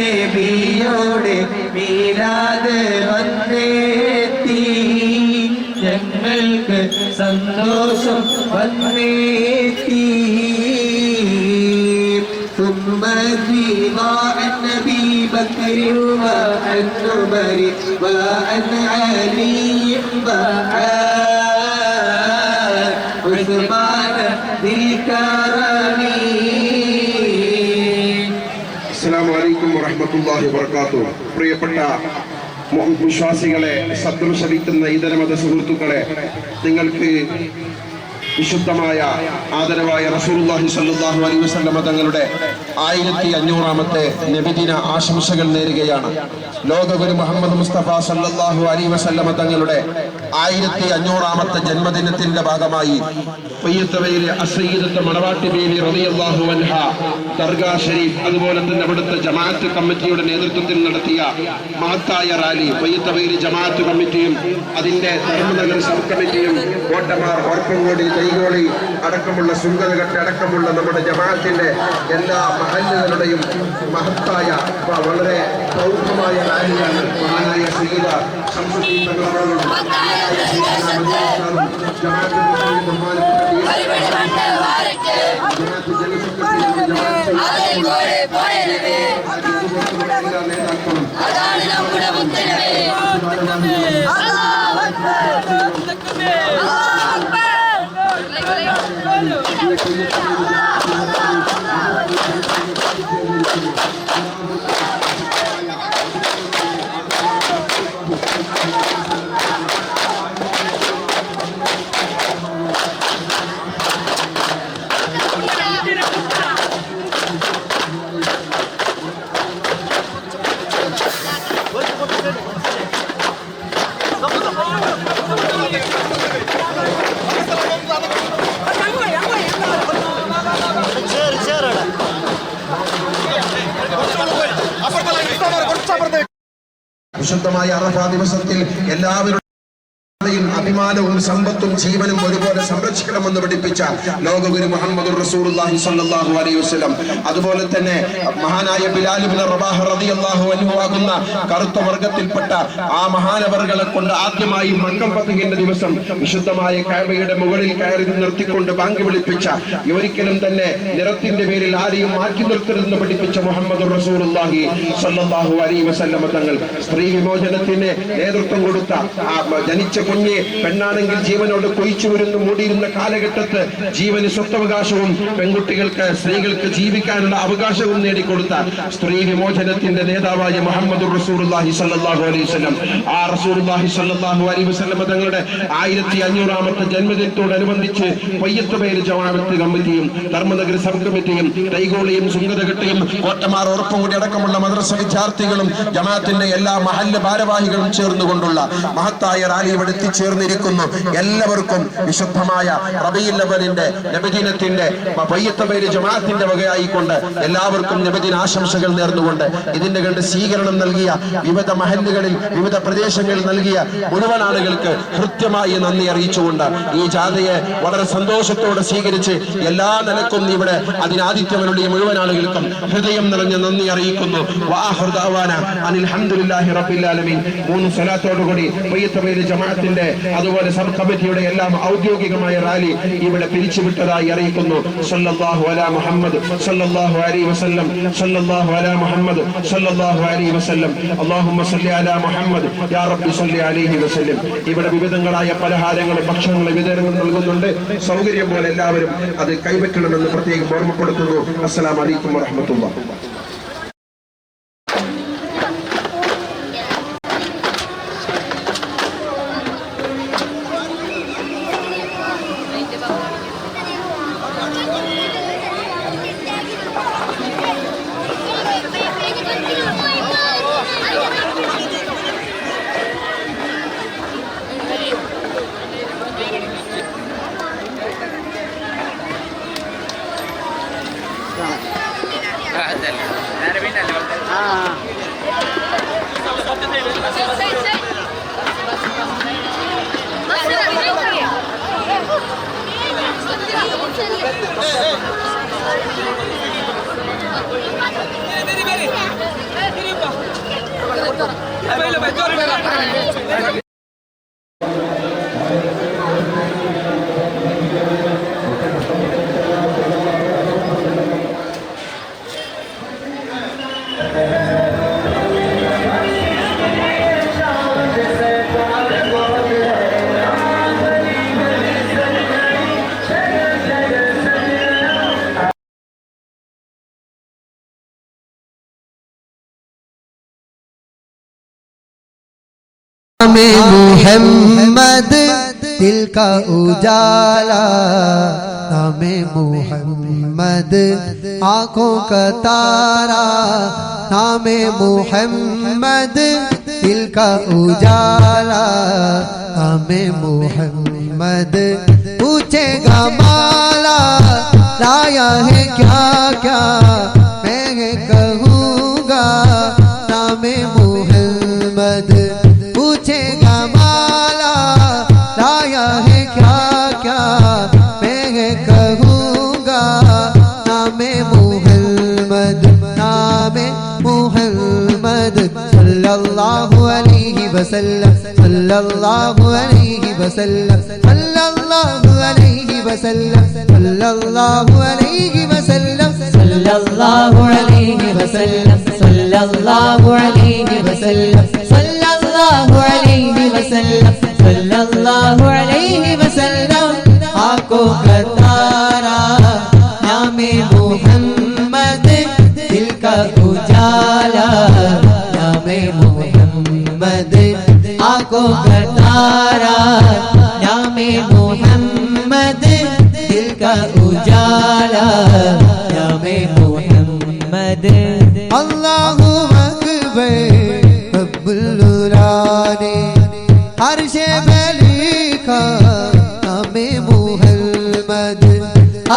നബിയോടെ മീലാദ് വന്നേത്തി ഞങ്ങൾക്ക് സന്തോഷം വന്നേത്തി ثم رضا النبي بكر وعن عمر وعن علي وعن عثمان ذي الكرم. അസ്സലാമു അലൈക്കും വറഹ്മത്തുള്ളാഹി വബറകാതുഹു. പ്രിയപ്പെട്ട വിശ്വാസികളെ, സദ്ദം ശരീക്കുന്ന ഇതര മത സുഹൃത്തുക്കളെ, നിങ്ങൾക്ക് വിശുദ്ധമായ ആദരവായ റസൂലുള്ളാഹി സ്വല്ലല്ലാഹു അലൈഹി വസല്ലമ തങ്ങളുടെ 1500ാമത്തെ നബിദിന ആശംസകൾ നേരുകയാണ്. ലോകഗുരു മുഹമ്മദ് മുസ്തഫ സല്ലല്ലാഹു അലൈഹി വസല്ലമ തങ്ങളുടെ 1500ാമത്തെ ജന്മദിനത്തിന്റെ ഭാഗമായി പയ്യത്തവയിലെ അസയ്യിദത്ത് മണവാട്ടി ബീവി റളിയല്ലാഹു അൻഹ ദർഗാ ഷരീഫ്, അതുപോലെ തന്നെ അവിടുത്തെ ജമാഅത്ത് കമ്മിറ്റിയുടെ നേതൃത്വത്തിൽ നടത്തിയ മഹത്തായ റാലി പയ്യത്തവയിലെ ജമാഅത്ത് കമ്മിറ്റിയും അതിന്റെ ധർമ്മനഗർ സബ് കമ്മിറ്റിയും കോട്ടമാർ, ഓർപ്പങ്കോടി, കൈകോളി അടക്കമുള്ള സുങ്കതകെട്ട് അടക്കമുള്ള നമ്മുടെ ജമാഅത്തിന്റെ എല്ലാ മഹല്ലുകളുടെയും മഹത്തായ വളരെ പ്രൗഢമായ റാലിയാണ് മഹാനായ സയ്യിദ ശംസുദ്ദീൻ തങ്ങളവറും വിശുദ്ധമായ അറഫാ ദിവസത്തിൽ എല്ലാവരും അഭിമാനവും സമ്പത്തും ജീവനും ഒരുപോലെ സംരക്ഷിക്കണമെന്ന് പഠിപ്പിച്ച ലോകഗുരു മുഹമ്മദ് റസൂലുള്ളാഹി സ്വല്ലല്ലാഹു അലൈഹി വസല്ലം, അതുപോലെ തന്നെ മഹാനായ ബിലാൽ ഇബ്നു റബാഹ് റളിയല്ലാഹു അൻഹു ആകുന്ന കറുത്ത വർഗത്തിൽപ്പെട്ട ആ മഹാനവറുകളെ കൊണ്ട് ആദ്യമായി മക്കം ഫത്ഹിന്റെ ദിവസം വിശുദ്ധമായ കഅബയുടെ മുകളിൽ കയറി നിർത്തിക്കൊണ്ട് ബാങ്ക് വിളിപ്പിച്ച, ഒരിക്കലും തന്നെ നിറത്തിന്റെ പേരിൽ ആരെയും മാറ്റി നിർത്തരുതെന്ന് പഠിപ്പിച്ച മുഹമ്മദ് റസൂലുള്ളാഹി സ്വല്ലല്ലാഹു അലൈഹി വസല്ലം തങ്ങൾ സ്ത്രീ വിമോചനത്തിന് നേതൃത്വം കൊടുത്ത, ജനിച്ച കുഞ്ഞ് പെണ്ണാണെങ്കിൽ ജീവനോട് കൊയിച്ചുവരുന്നു മൂടിയിരുന്ന കാലഘട്ടത്ത് ജീവന് സ്വത്തവകാശവും പെൺകുട്ടികൾക്ക് സ്ത്രീകൾക്ക് ജീവിക്കാനുള്ള അവകാശവും നേടിക്കൊടുത്ത സ്ത്രീ വിമോചനത്തിന്റെ നേതാവായ മുഹമ്മദ് റസൂലുള്ളാഹി സ്വല്ലല്ലാഹു അലൈഹി വസല്ലം, ആ റസൂലുള്ളാഹി സ്വല്ലല്ലാഹു അലൈഹി വസല്ലം തങ്ങളുടെ 1500ാമത്തെ ജന്മദിനത്തോടനുബന്ധിച്ച് പയ്യത്തുപേര് ജമാഅത്ത് കമ്മിറ്റിയും ധർമ്മനഗർ സബ് കമ്മിറ്റിയും തൈകോളിയും സുങ്കതകട്ടയും കോട്ടമാർ ഉറപ്പുകൂടി അടക്കമുള്ള മദ്രസ വിദ്യാർത്ഥികളും ജമാഅത്തിന്റെ എല്ലാ മഹല്ല് ഭാരവാഹികളും ചേർന്നുകൊണ്ടുള്ള മഹത്തായ റാലി ഇവിടെ എത്തിച്ചേർന്നിരിക്കുന്നു. എല്ലാവർക്കും വിശുദ്ധമായ റബീഉൽ അവ്വലിന്റെ നബിദിനത്തിന്റെ പയ്യത്തുപേര് ജമാഅത്തിന്റെ വകയായിക്കൊണ്ട് എല്ലാവർക്കും നബിദിന ആശംസകൾ നേർന്നുകൊണ്ട് ഇതിന്റെ കണ്ട് സ്വീകരണം നൽകിയ വിവിധ മഹല്ലുകളിൽ വിവിധ പ്രദേശങ്ങളിൽ നൽകിയ മുഴുവൻ ആളുകൾക്ക് കൃത്യമായി നന്ദി അറിയിച്ചുകൊണ്ട് ഈ ജാഥയെ വളരെ സന്തോഷത്തോടെ സ്വീകരിച്ച് എല്ലാ നിലക്കും ഇവിടെ അതിനാദിത്യമരുടെ മുഴുവൻ ആളുകൾക്കും ഹൃദയം നിറഞ്ഞ നന്ദി അറിയിക്കുന്നു. അൽഹംദുലില്ലാഹി റബ്ബിൽ ആലമീൻ. 3 സ്വലാത്തോടുകൂടി പയ്യത്തുപേര് ജമാഅത്തിന്റെ അതുപോലെ സബ് കമ്മിറ്റിയുടെ എല്ലാം ഔദ്യോഗികമായ റാലി ഇവിടെ പിരിച്ചുവിട്ടതായി അറിയിക്കുന്നു. സല്ലല്ലാഹു അലാ മുഹമ്മദ് സല്ലല്ലാഹു അലൈഹി വസല്ലം സല്ലല്ലാഹു അലാ മുഹമ്മദ് സല്ലല്ലാഹു അലൈഹി വസല്ലം അല്ലാഹുമ്മ സല്ലി അലാ മുഹമ്മദ് യാ റബ്ബി സല്ലി അലൈഹി വസല്ലം. ഇവിടെ വിവിധങ്ങളായ പലഹാരങ്ങളും ഭക്ഷണങ്ങളും വിതരണം നൽകുന്നുണ്ട്. സൗകര്യം പോലെ എല്ലാവരും അത് കൈവയ്ക്കണമെന്ന് പ്രത്യേകം ഓർമ്മപ്പെടുത്തുന്നു. അസ്സലാമു അലൈക്കും വറഹ്മത്തുള്ളാഹി. मोहम्मद दिल का उजाला, नामे मोहम्मद आँखों का तारा, नामे मोहम्मद दिल का उजाला, नामे मोहम्मद पूछेगा माला लाया है क्या क्या मैं कहूँगा, नामे मोहम्मद पूछेगा माला लाया है क्या क्या मैं कहूँगा, नामे मोहम्मद सल्लल्लाहु अलैहि वसल्लम सल्लल्लाहु अलैहि वसल्लम सल्लल्लाहु अलैहि वसल्लम सल्लल्लाहु अलैहि वसल्लम सल्लल्लाहु अलैहि वसल्लम सल्लल्लाहु अलैहि वसल्लम सल्लल्लाहु अलैहि वसल्लम सल्लल्लाहु अलैहि वसल्लम आंखों का तारा नामे मोहम्मद दिल का उजाला, नामे मोहम्मद आंखों का तारा, नामे मोहम्मद दिल का उजाला, नामे मोहम्मद। अल्लाहु अकबर रब्बुल आलमीन अर्शे पे लिखा नामे मोहम्मद,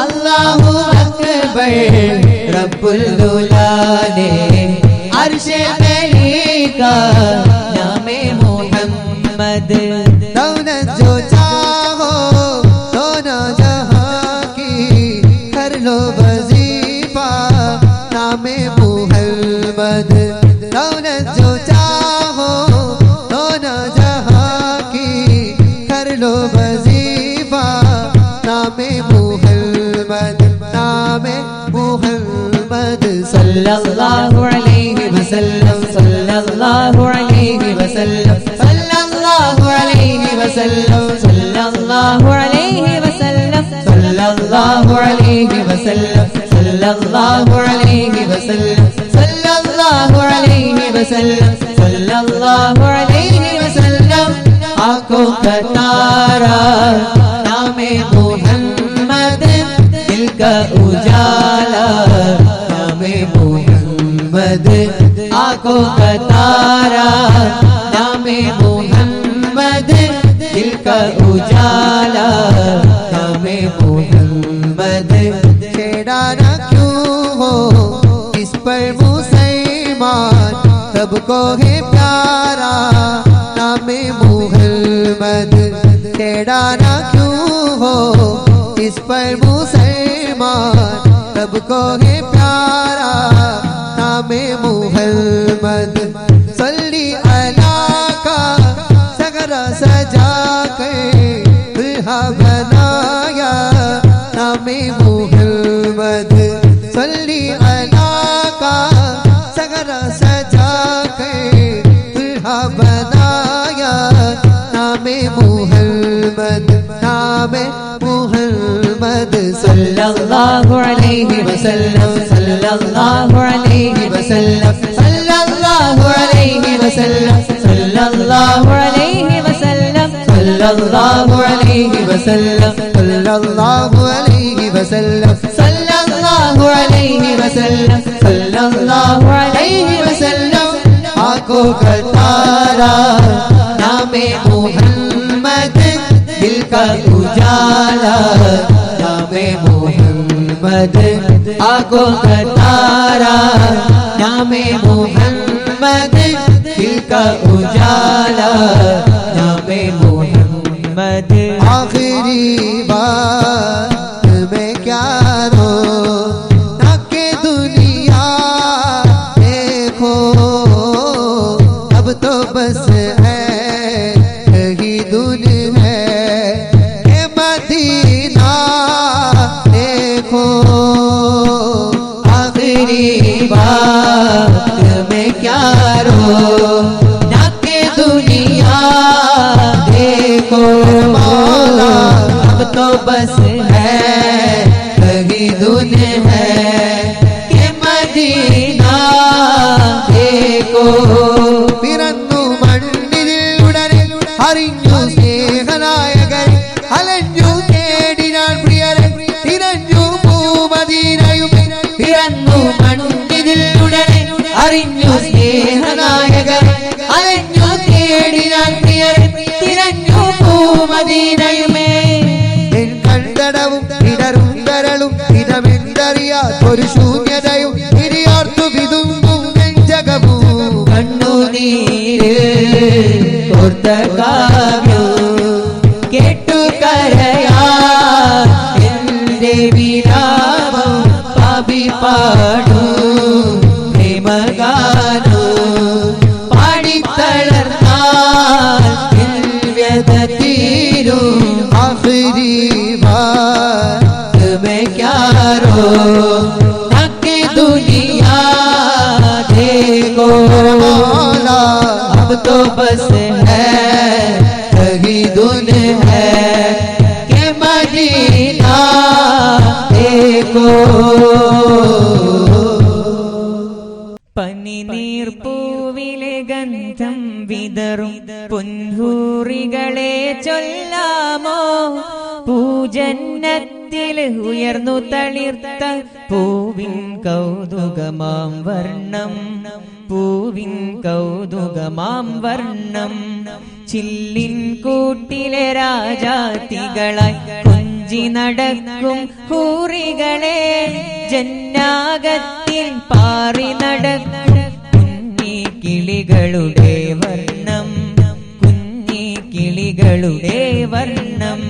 अल्लाहु अकबर रब्बुल आलमीन अर्शे पे लिखा नामे मोहम्मद। दौलत जो चाहो दोनों जहां की कर लो वजीफा नामे मोहम्मद, दौलत जो चाहो दोनों जहां की कर लो वजीफा नामे मोहम्मद, नामे मोहम्मद सल्लल्लाहु अलैहि वसल्लम सल्लल्लाहु अलैहि वसल्लम सल्लल्लाहु अलैहि وسلم صلى الله عليه وسلم صلى الله عليه وسلم صلى الله عليه وسلم صلى الله عليه وسلم صلى الله عليه وسلم आंखों का तारा नामे मोहम्मद दिल का उजाला नामे मोहम्मद आंखों का तारा नामे मोहम्मद दिल का उजाला नामे मोहम्मद छेड़ा ना क्यों हो इस पर मुसलमान सबको है प्यारा नामे मोहम्मद छेड़ा ना क्यों हो इस पर मुसलमान सबको है प्यारा नामे मोहम्मद सल्ली अला का सगरा सजा कर दुल्हा बनाया नामे मोहम्मद सल्ली अला का सगरा सजा कर दुल्हा बनाया नामे मोहम्मद सल्लल्लाहु अलैहि वसल्लम सल्लल्लाहु अलैहि वसल्लम सल्लल्लाहु अलैहि वसल्लम सल्लल्लाहु अलैहि वसल्लम सल्लल्लाहु अलैहि वसल्लम सल्लल्लाहु अलैहि वसल्लम सल्लल्लाहु अलैहि वसल्लम सल्लल्लाहु अलैहि वसल्लम आंखों का तारा नामे मोहम्मद दिल का उजाला नामे मोहम्मद आंखों का तारा नामे मोहम्मद दिल का उजाला नामे मोहम्मद आखिरी बात में क्या रो ताकि दुनिया देखो अब तो बस है यही दुनिया है मदीना देखो आखिरी बात में क्या रो ताकि दुनिया देखो अब तो बस है कहीं दुनिया है कि मदीना देखो പിറന്നു മണ്ണിൽ ഉടനെ അറിഞ്ഞു സ്നേഹനായകൻ അലഞ്ഞു തേടി ഞാൻ പ്രിയരെ തിരഞ്ഞു പൂമദീനയും പിറന്നു മണ്ണിതിലുടനെ അറിഞ്ഞു സ്നേഹനായകൻ അലഞ്ഞു തേടി ഞാൻ പ്രിയരെ തിരഞ്ഞു പൂമദീനയുമേ എൻ കണ്ടടവും ഇടറും കരളും ഇതമെന്തറിയാത്തൊരു ശൂന്യതയും ഇരിയാർത്തു വിതുമ്പും നെഞ്ചകവും കണ്ണുനീര് കോർത്ത കാവ്യം കേട്ടു കരയാ എന്റെ വിലാപം പാപി പാടൂ പ്രേമഗാനോ പാടിത്തളർന്നാൽ വ്യത തീരും ആഖിരി ബാत में क्या रो ताकि दुनिया देखो अब तो बस है कहीं दुन है कि मदीना देखो പനിനീർ പൂവിലെ ഗന്ധം വിതറും പൊൻഹൂറികളെ ചൊല്ലാമോ പൂജന്നത്തിൽ ഉയർന്നു തളിർത്ത പൂവിൻ കൗതുകമാം വർണ്ണം പൂവിൻ കൗതുകമാം വർണ്ണം ചില്ലിൻ കൂട്ടിലെ രാജാത്തികളായി കൊഞ്ചി നടക്കും ഹൂറികളെ ജന്നാകത്തിൽ പാറി നടക്കും കുഞ്ഞി കിളികളുടെ വർണ്ണം കുഞ്ഞി കിളികളുടെ വർണ്ണം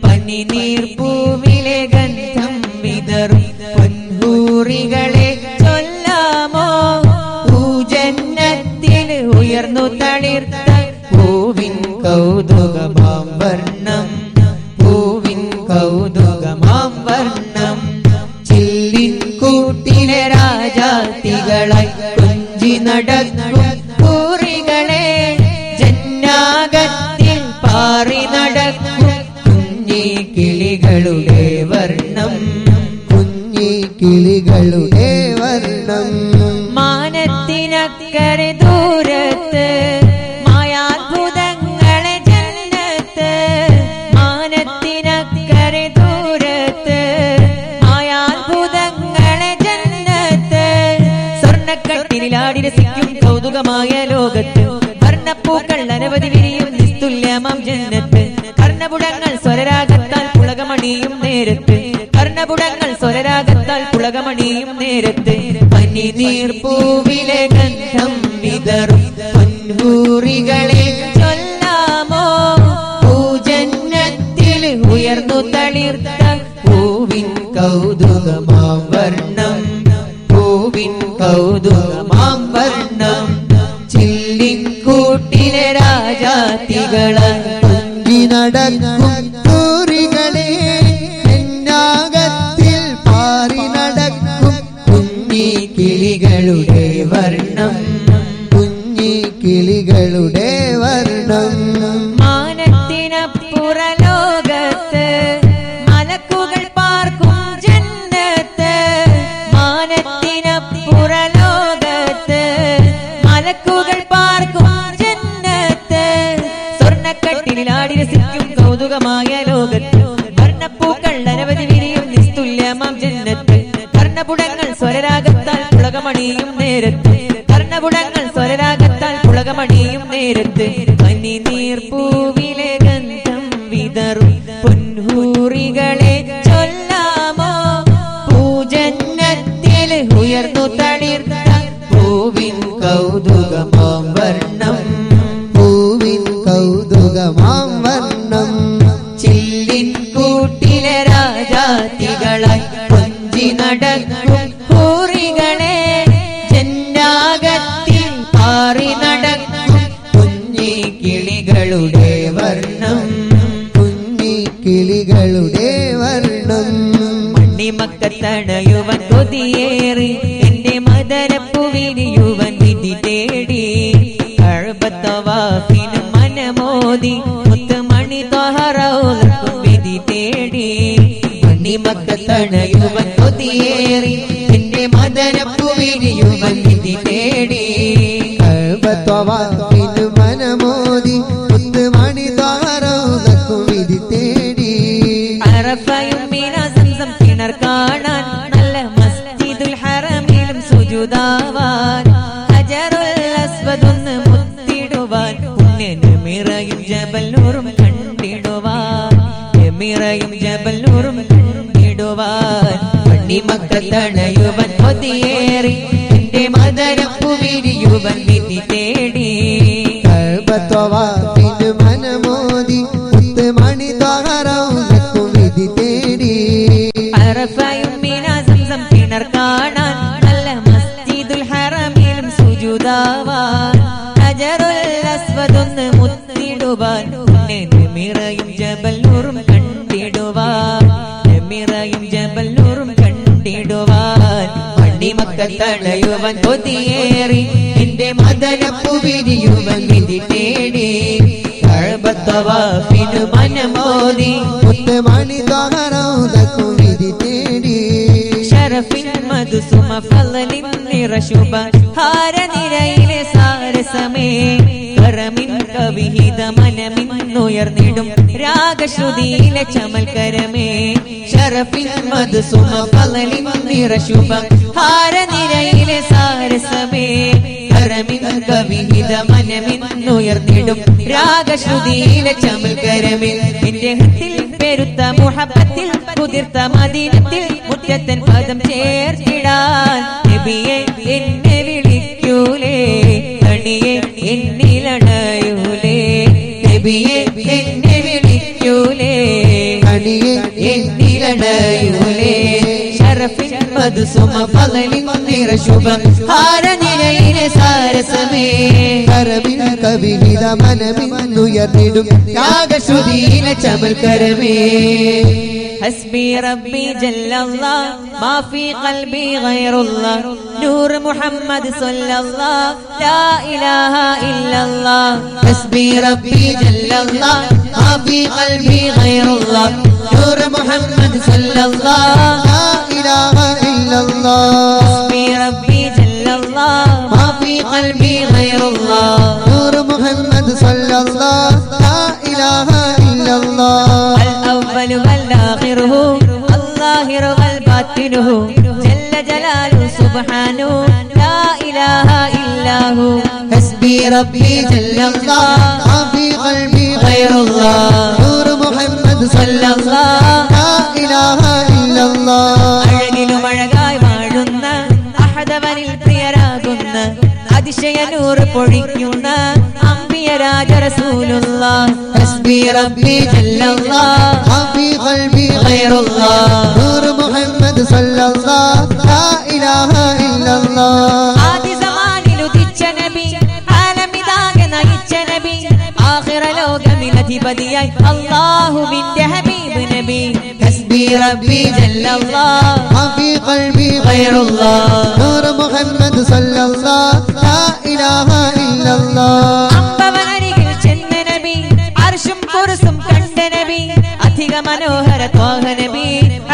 പനിനീർ പൂവിലെ ഗന്ധം വിതറും പൊൻഹൂറികളെ ചൊല്ലാമോ പൂജന്നത്തിൽ ഉയർന്നു തളിർത്ത പൂവിൻ കൗതുകമാം വർണ്ണം പൂവിൻ കൗതുകമാം വർണ്ണം ചില്ലിൻ കൂട്ടിലെ രാജാത്തികളായി കൊഞ്ചി നടക്കും ഹൂറികളെ ജന്നാകത്തിൽ പാറി കിളികളുടെ വർണ്ണം മാനത്തിനക്കരെ ദൂരത്ത് മായാത്ഭുതങ്ങളെ ജന്നത്ത് മാനത്തിനക്കരെ ദൂരത്ത് മായാത്ഭുതങ്ങളെ ജന്നത്ത് സ്വർണ്ണക്കട്ടിലാടി രസിക്കും കൗതുകമായ ലോകത്ത് വർണ്ണപ്പൂക്കൾ അനവധി വിരിയും നിസ്തുല്യമാം ജന്നത്ത് കർണപുടങ്ങൾ സ്വരരാഗത്താൽ പുളകമണിയും നേരത്ത് കർണപുടങ്ങൾ സ്വരരാഗത്താൽ പുളകമണിയും നേരത്ത് പനിനീർപ്പൂവിലെ ഗന്ധം വിതറും പൊൻഹൂറികളെ ചൊല്ലാമോ പൂജന്നത്തിൽ ഉയർന്നു തളിർത്ത പൂവിൻ കൗതുകമാം വർണ്ണം പൂവിൻ കൗതുകമാം വർണ്ണം ചില്ലിൻ കൂട്ടിലെ രാജാത്തികളെ നടക്കും തൂറികളെ എന്നാകത്തിൽ പാറി നടക്കും കുഞ്ഞി കിളികളുടെ വർണ്ണം കുഞ്ഞി കിളികളുടെ വർണ്ണം മാനത്തിനപ്പുറലോകത്ത് മലക്കുകൾ പാർക്കും ജന്നത്ത് മാനത്തിനപ്പുറലോകത്ത് മലക്കുകൾ പാർക്കും ജന്നത്ത് സ്വർണ്ണക്കട്ടിലാടി രസിക്കും കൗതുകമായ ലോകത്ത് വർണ്ണപ്പൂക്കൾ അനവധി വിരിയും നിസ്തുല്യമാം ജന്നത്ത് കർണപുടങ്ങൾ സ്വരരാഗത്താൽ പുളകമണിയും നേരത്ത് കർണപുടങ്ങൾ സ്വരരാഗത്താൽ പുളകമണിയും നേരത്ത് പനിനീർപ്പൂവിലെ ഗന്ധം വിതറും പൊൻഹൂറികളെ ചൊല്ലാമോ പൂജന്നത്തിൽ ഉയർന്നു തളിർത്ത പൂവിൻ കൗതുകമാം വർണ്ണം പൂവിൻ കൗതുകമാം വർണ്ണം ചില്ലിൻ കൂട്ടിലെ രാജാത്തികളായി കൊഞ്ചി നടക്കും ഹൂറികളെ ജന്നാകത്തിൽ പാറി നടക്കും കുഞ്ഞി കിളികളുടെ വർണ്ണം കുഞ്ഞി കിളികളുടെ വർണ്ണം മണിമക്കത്തണയുവൻ കൊതിയേറി എന്റെ മദനപ്പുവിരിയുവൻ വിധി തേടി കഅബത്തവാഫിന് മനമോദി മുത്തുമണി ത്വഹറൗലക്കും വിധി തേടി മണിമക്കത്തണയുവൻ കൊതിയേറി എന്റെ മദനപ്പുവിരിയുവൻ വിധി തേടി കഅബത്തവാഫിന് മനമോദി മുത്തുമണി ത്വഹറൗലക്കും വിധി തേടി അറഫയും മിനാ സംസം കിണർ കാണാൻ നല്ല മസ്ജിദുൽ ഹറമിലും സുജൂദാവാൻ ഹജറുൽ അസ്വദൊന്ന് മുത്തിടുവാൻ പുണ്യന് മിറയും ജബൽ നൂറും കണ്ടിടുവാൻ മിറയും ജബൽ നൂറും കണ്ടിടുവാൻ മണിമക്കത്തണയുവൻ കൊതിയേറി എന്റെ മദനപ്പുവിരിയുവൻ വിധി തേടി കഅബത്തവാഫിന് മനമോദി മുത്തുമണി ത്വഹറൗലക്കും വിധി തേടി അറഫയും മിനാ സംസം കിണർ കാണാൻ നല്ല മസ്ജിദുൽ ഹറമിലും സുജൂദാവാൻ ഹജറുൽ അസ്വദൊന്ന് മുത്തിടുവാൻ പുണ്യന് മിറയും ജബൽ നൂറും കണ്ടിടുവാൻ മിറയും ജബൽ നൂറും കണ്ടിടുവാൻ മണിമക്കത്തണയുവൻ കൊതിയേറി എന്റെ മദനപ്പുവിരിയുവൻ വിധി തേടി കഅബത്തവാഫിന് മനമോദി മുത്തുമണി ത്വഹറൗലക്കും വിധി തേടി ശരഫിൻ മധുസുമ ഫളലിൻ നിറശുഭ ഹാരനിരയിലെ സാരസമേ കരമിൻ കവിഹിത മനമിന്നുയർന്നിടും രാഗശ്രുതിയിലെ ചമൽക്കരമേ ശരഫിൻ മധുസുമ ഫളലിൻ നിറശുഭ ഹാരനിരയിലെ സാരസമേ കരമിൻ കവിഹിത മനമിന്നുയർന്നിടും രാഗശ്രുതിയിലെ ചമൽക്കരമേ എന്റെ ഹൃത്തിൽ പെരുത്ത മുഹബത്തിൽ കുതിർത്ത മദീനത്തിൽ മുറ്റത്തൻ പദം ചേർത്തിടാൻ നബിയെ എന്നെ വിളിക്കൂലേ കണിയെ എന്നിലണയൂലേ നബിയെ എന്നെ വിളിക്കൂലേ കണിയെ എന്നിലണയൂലേ ശരഫിൻ മധുസുമ ഫളലിൻ നിറശുഭം ഹാരനിരയിലെ സാരസമേ കരമിൻ കവിഹിത മനമിന്നുയർന്നിടും രാഗശ്രുതിയിലെ ചമൽക്കരമേ حسبي ربي جل الله ما في قلبي غير الله نور محمد صلى الله لا إله إلا الله حسبي ربي جل الله ما في قلبي غير الله നൂർ മുഹമ്മദ് സല്ലല്ലാഹ് ലാ ഇലാഹ ഇല്ലല്ലാഹ് ഹസ്ബി റബ്ബി ജല്ലല്ലാഹ് മാ ഫീ ഖൽബി ഗൈറുല്ലാഹ് നൂർ മുഹമ്മദ് സല്ലല്ലാഹ് ലാ ഇലാഹ ഇല്ലല്ലാഹ് അൽ അവ്വലു വൽ ആഖിറുഹു അല്ലാഹിറു വൽ ബാത്തിനുഹു ജല്ല ജലാലുഹു സുബ്ഹാനഹു ലാ ഇലാഹ ഇല്ലാഹു ഹസ്ബി റബ്ബി ജല്ലല്ലാഹ് മാ ഫീ ഖൽബി ഗൈറുല്ലാഹ് നൂർ മുഹമ്മദ് സല്ലല്ലാഹ് ലാ ഇലാഹ ഇല്ലല്ലാഹ് അഴകിലും അഴകായി വാഴുന്ന അഹദവനിൽ പ്രിയരാകുന്ന അതിശയ നൂറ് പൊഴിക്കുന്ന അംബിയ രാജ റസൂലുള്ളാഹ് ഹസ്ബി റബ്ബി ജല്ലല്ലാഹ് മാ ഫീ ഖൽബി ഗൈറുല്ലാഹ് നൂർ മുഹമ്മദ് സല്ലല്ലാഹ് ലാ ഇലാഹ ഇല്ലല്ലാഹ് ആദി സമാനിൽ ഉദിച്ച നബി ആലമിതാകെ നയിച്ച നബി ആഖിറ ലോകമിലധിപതിയായി അല്ലാഹുവിന്റെ ഹബീബ് നബി ഹസ്ബി റബ്ബി ജല്ലല്ലാഹ് മാ ഫീ ഖൽബി ഗൈറുല്ലാഹ് നൂർ മുഹമ്മദ് സല്ലല്ലാഹ് ലാ ഇലാഹ ഇല്ലല്ലാഹ് അമ്പവനരികിൽ ചെന്ന നബി അർശും കുർസും കണ്ട നബി അധിക മനോഹര ത്വാഹ നബി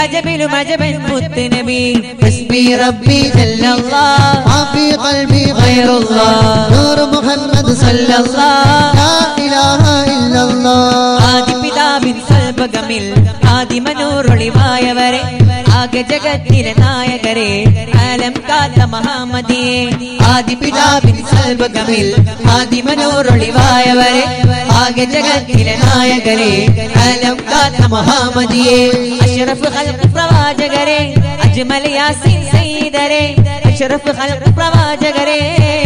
അജബിലും അജബൻ മുത്ത് നബി ഹസ്ബി റബ്ബി ജല്ലല്ലാഹ് മാ ഫീ ഖൽബി ഗൈറുല്ലാഹ് നൂർ മുഹമ്മദ് സല്ലല്ലാഹ് ലാ ഇലാഹ ഇല്ലല്ലാഹ് ആദി പിതാവിൻ സൽബകമിൽ ആദിമനൂറൊളിവായവരെ ആകെ ജഗത്തിലെ നായകരെ ആലം കാത്ത മഹാമദിയെ ആദി പിതാവിൻ സൽബകമിൽ ആദിമനൂറൊളിവായവരെ ആകെ ജഗത്തിലെ നായകരെ ആലം കാത്ത മഹാമദിയെ അഷ്റഫ് ഖൽഖ് പ്രവാചകരെ അജ്മൽ യാസീൻ സയ്യിദരെ അഷ്റഫ് ഖൽഖ് പ്രവാചകരെ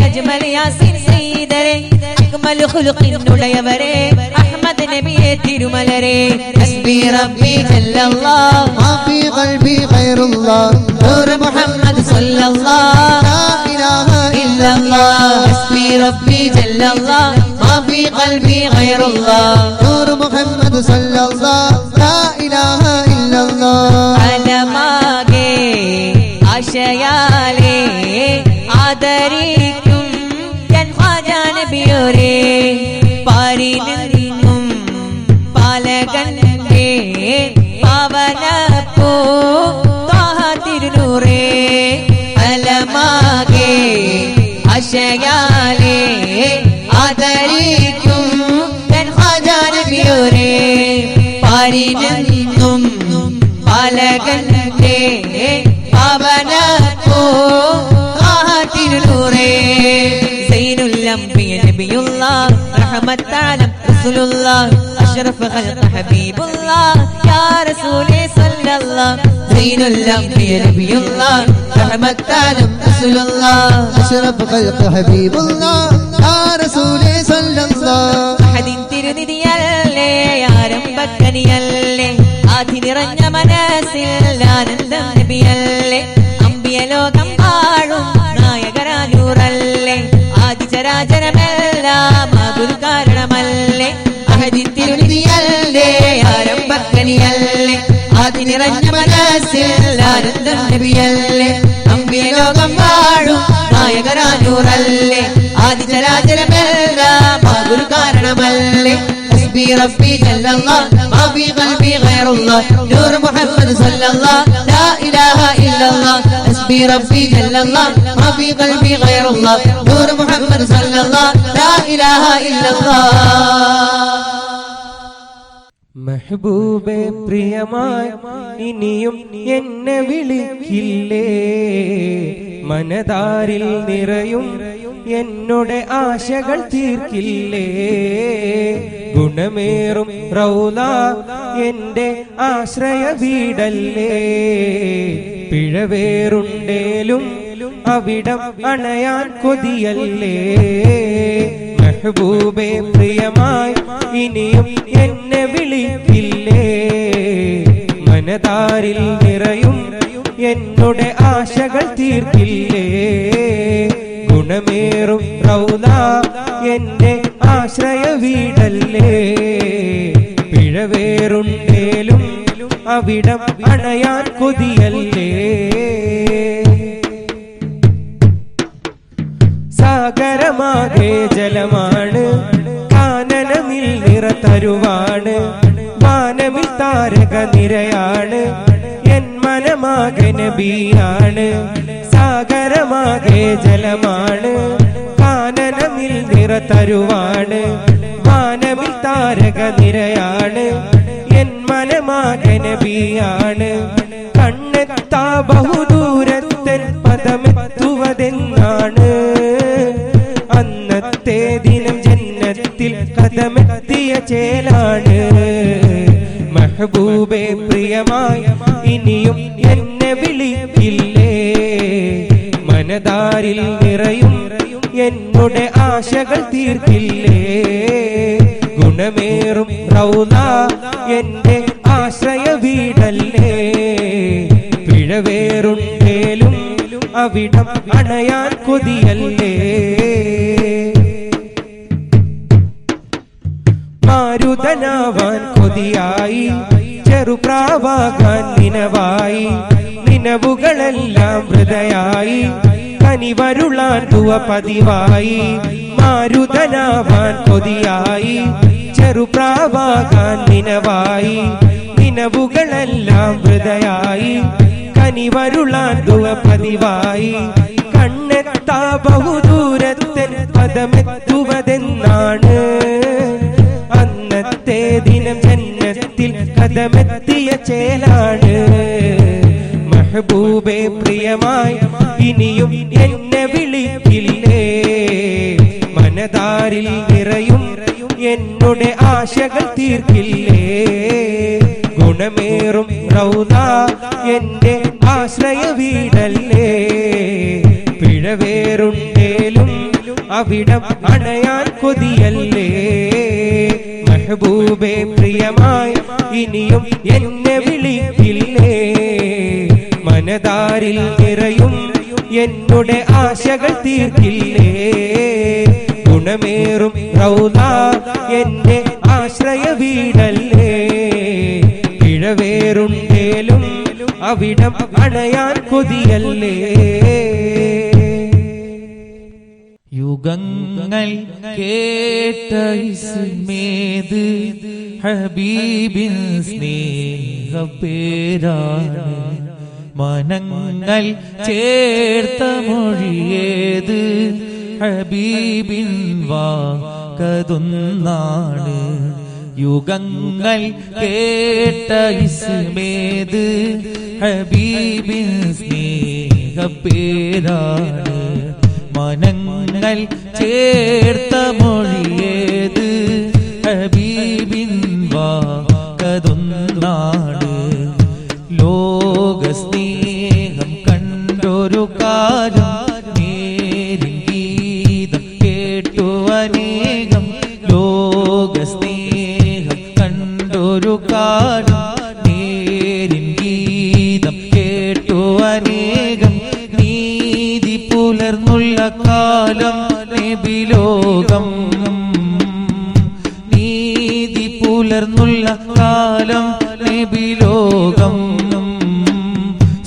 അജ്മൽ യാസീൻ സയ്യിദരെ അക്മൽ ഖുൽഖിനുടയവരെ അഹ്മദ് നബിയെ തിരുമലരെ ഹസ്ബി റബ്ബി ജല്ലല്ലാഹ് മാ ഫീ ഖൽബി ഗൈറുല്ലാഹ് നൂർ മുഹമ്മദ് സല്ലല്ലാഹ് ലാ ഇലാഹ ഇല്ലല്ലാഹ് ഹസ്ബി റബ്ബി ജല്ലല്ലാഹ് മാ ഫീ ഖൽബി ഗൈറുല്ലാഹ് നൂർ മുഹമ്മദ് സല്ലല്ലാഹ് ലാ ഇലാഹ ഇല്ലല്ലാഹ് അലമാകെ ആശയാലേ ആദരിക്കും ഞാൻ ഖാജാ നബിയോരേ പാരിനും പാലകന്റെ പാവനപ്പൂ ത്വാഹ തിരുനൂറേ അലമാകെ ആശയാലേ ആദരിക്കും ഞാൻ ഖാജാ നബിയോരേ പാരിനും പാലകന്റെ പാവനപ്പൂ ത്വാഹ തിരുനൂറേ സൈനുൽ അംബിയ നബിയുല്ലാഹ് റഹ്മത്താലം റസൂലുള്ളാഹ് അഷ്റഫ് ഖൽഖ് ഹബീബുല്ലാഹ് യാ റസൂലേ സല്ലല്ലാഹ് സൈനുൽ അംബിയ നബിയുല്ലാഹ് റഹ്മത്താലം റസൂലുള്ളാഹ് അഷ്റഫ് ഖൽഖ് ഹബീബുല്ലാഹ് യാ റസൂലേ സല്ലല്ലാഹ് അഹദിൻ തിരുനിധിയല്ലേ ആരംഭക്കനിയല്ലേ ആധി നിറഞ്ഞ മനസ്സിൽ ആനന്ദം നബിയല്ലേ അമ്പിയ ലോകം പാഴും നായകരാനൂറല്ലേ ആദിചരാചരമെല്ലാം ഗുരു കാരണമല്ലേ അഹദിൻ തിരുനിധിയല്ലേ ആരംഭക്കനിയല്ലേ ആദി നിറഞ്ഞ മനസ്സിൽ ആനന്ദം നബിയല്ലേ അമ്പിയ ലോകം പാഴും നായകരാനൂറല്ലേ ആദിചരാചരമെല്ലാം ഗുരു കാരണമല്ലേ ഹസ്ബി റബ്ബി ജല്ലല്ലാഹ് മാ ഫീ ഖൽബി ഗൈറുല്ലാഹ് നൂർ മുഹമ്മദ് സല്ലല്ലാഹ് ലാ ഇലാഹ ഇല്ലല്ലാഹ് ഹസ്ബി റബ്ബി ജല്ലല്ലാഹ് മാ ഫീ ഖൽബി ഗൈറുല്ലാഹ് നൂർ മുഹമ്മദ് സല്ലല്ലാഹ് ലാ ഇലാഹ ഇല്ലല്ലാഹ് മെഹബൂബേ പ്രിയമായി ഇനിയും എന്നെ വിളിക്കില്ലേ മനതാരിൽ നിറയും എന്നോടെ ആശകൾ തീർക്കില്ലേ ഗുണമേറും റൗള എന്റെ ആശ്രയ വീടല്ലേ പിഴവേറുണ്ടേലും അവിടം അണയാൻ കൊതിയല്ലേ മെഹബൂബേ പ്രിയമായി ഇനിയും എന്നെ വിളിക്കില്ലേ മനതാരിൽ നിറയും എന്നോടെ ആശകൾ തീർക്കില്ലേ ഗുണമേറും റൗള എന്റെ ആശ്രയ വീടല്ലേ പിഴവേറുണ്ടേലും അവിടം അണയാൻ കൊതിയല്ലേ സാഗരമാകെ ജലമാണ് കാനനമിൽ നിറതരുവാണ് വാനമിൽ താരക നിരയാണ് എൻ മനമാകെ നബിയാണ് സാഗരമാകെ ജലമാണ് കാനനമിൽ നിറതരുവാണ് വാനമിൽ താരക നിരയാണ് എൻ മനമാകെ നബിയാണ് കണ്ണെത്താ ബഹുദൂരത്തൻ പദമെത്തുവതെന്നാണ് അന്നത്തെ ദിനം ജന്നത്തിൽ കദമെത്തിയ ചേലാണ് മെഹബൂബേ പ്രിയമായി ഇനിയും എന്നെ വിളിക്കില്ലേ മനതാരിൽ നിറയും എന്നുടെ ആശകൾ തീർക്കില്ലേ ഗുണമേറും റൗള എന്റെ ആശ്രയ വീടല്ലേ പിഴവേറുണ്ടേലും അവിടം അണയാൻ കൊതിയല്ലേ മാരുതനാവാൻ കൊതിയായി ചെറുപ്രാവാകാൻ നിനവായി നിനവുകളെല്ലാം ഹൃദയായി കനിവരുളാൻ തുവ പതിവായി മാരുതനാവാൻ കൊതിയായി ചെറുപ്രാവാകാൻ നിനവായി നിനവുകളെല്ലാം ഹൃദയായി കനിവരുളാൻ തുവ പതിവായി കണ്ണെത്താ ബഹുദൂരത്തൻ പദമെത്തുവതെന്നാണ് അന്നത്തെ ദിനം ജന്നത്തിൽ കദമെത്തിയ ചേലാണ് മെഹബൂബേ പ്രിയമായി ഇനിയും എന്നെ വിളിക്കില്ലേ മനതാരിൽ നിറയും എന്നുടെ ആശകൾ തീർക്കില്ലേ ഗുണമേറും റൗള എന്റെ ആശ്രയ വീടല്ലേ പിഴവേറുണ്ടേലും അവിടം അണയാൻ കൊതിയല്ലേ മെഹബൂബേ പ്രിയമായി ഇനിയും എന്നെ വിളിക്കില്ലേ മനതാരിൽ നിറയും എന്നുടെ ആശകൾ തീർക്കില്ലേ ഗുണമേറും റൗള എന്റെ ആശ്രയ വീടല്ലേ പിഴവേറുണ്ടേലും അവിടം അണയാൻ കൊതിയല്ലേ യുഗങ്ങൾ കേട്ട ഇസ്മേത് ഹബീബിൻ സ്നേഹപ്പേരാണ് മനങ്ങൾ ചേർത്ത മൊഴിയേത് ഹബീബിൻ വാക്കതൊന്നാണ് യുഗങ്ങൾ കേട്ട ഇസ്മേത് ഹബീബിൻ സ്നേഹപ്പേരാണ് മനങ്ങൾ ചേർത്ത മൊഴിയേത് ഹബീബിൻ വാക്കതൊന്നാണ് ലോകസ്നേഹം കണ്ടൊരു കാലം നേരിൻ ഗീതം കേട്ടു അനേകം ലോകസ്നേഹം കണ്ടൊരു കാലം നേരിൻ ഗീതം കേട്ടു അനേകം നീതി പുലർന്നുള്ള കാലം നബിലോകം നീതി പുലർന്നുള്ള കാലം നബിലോകം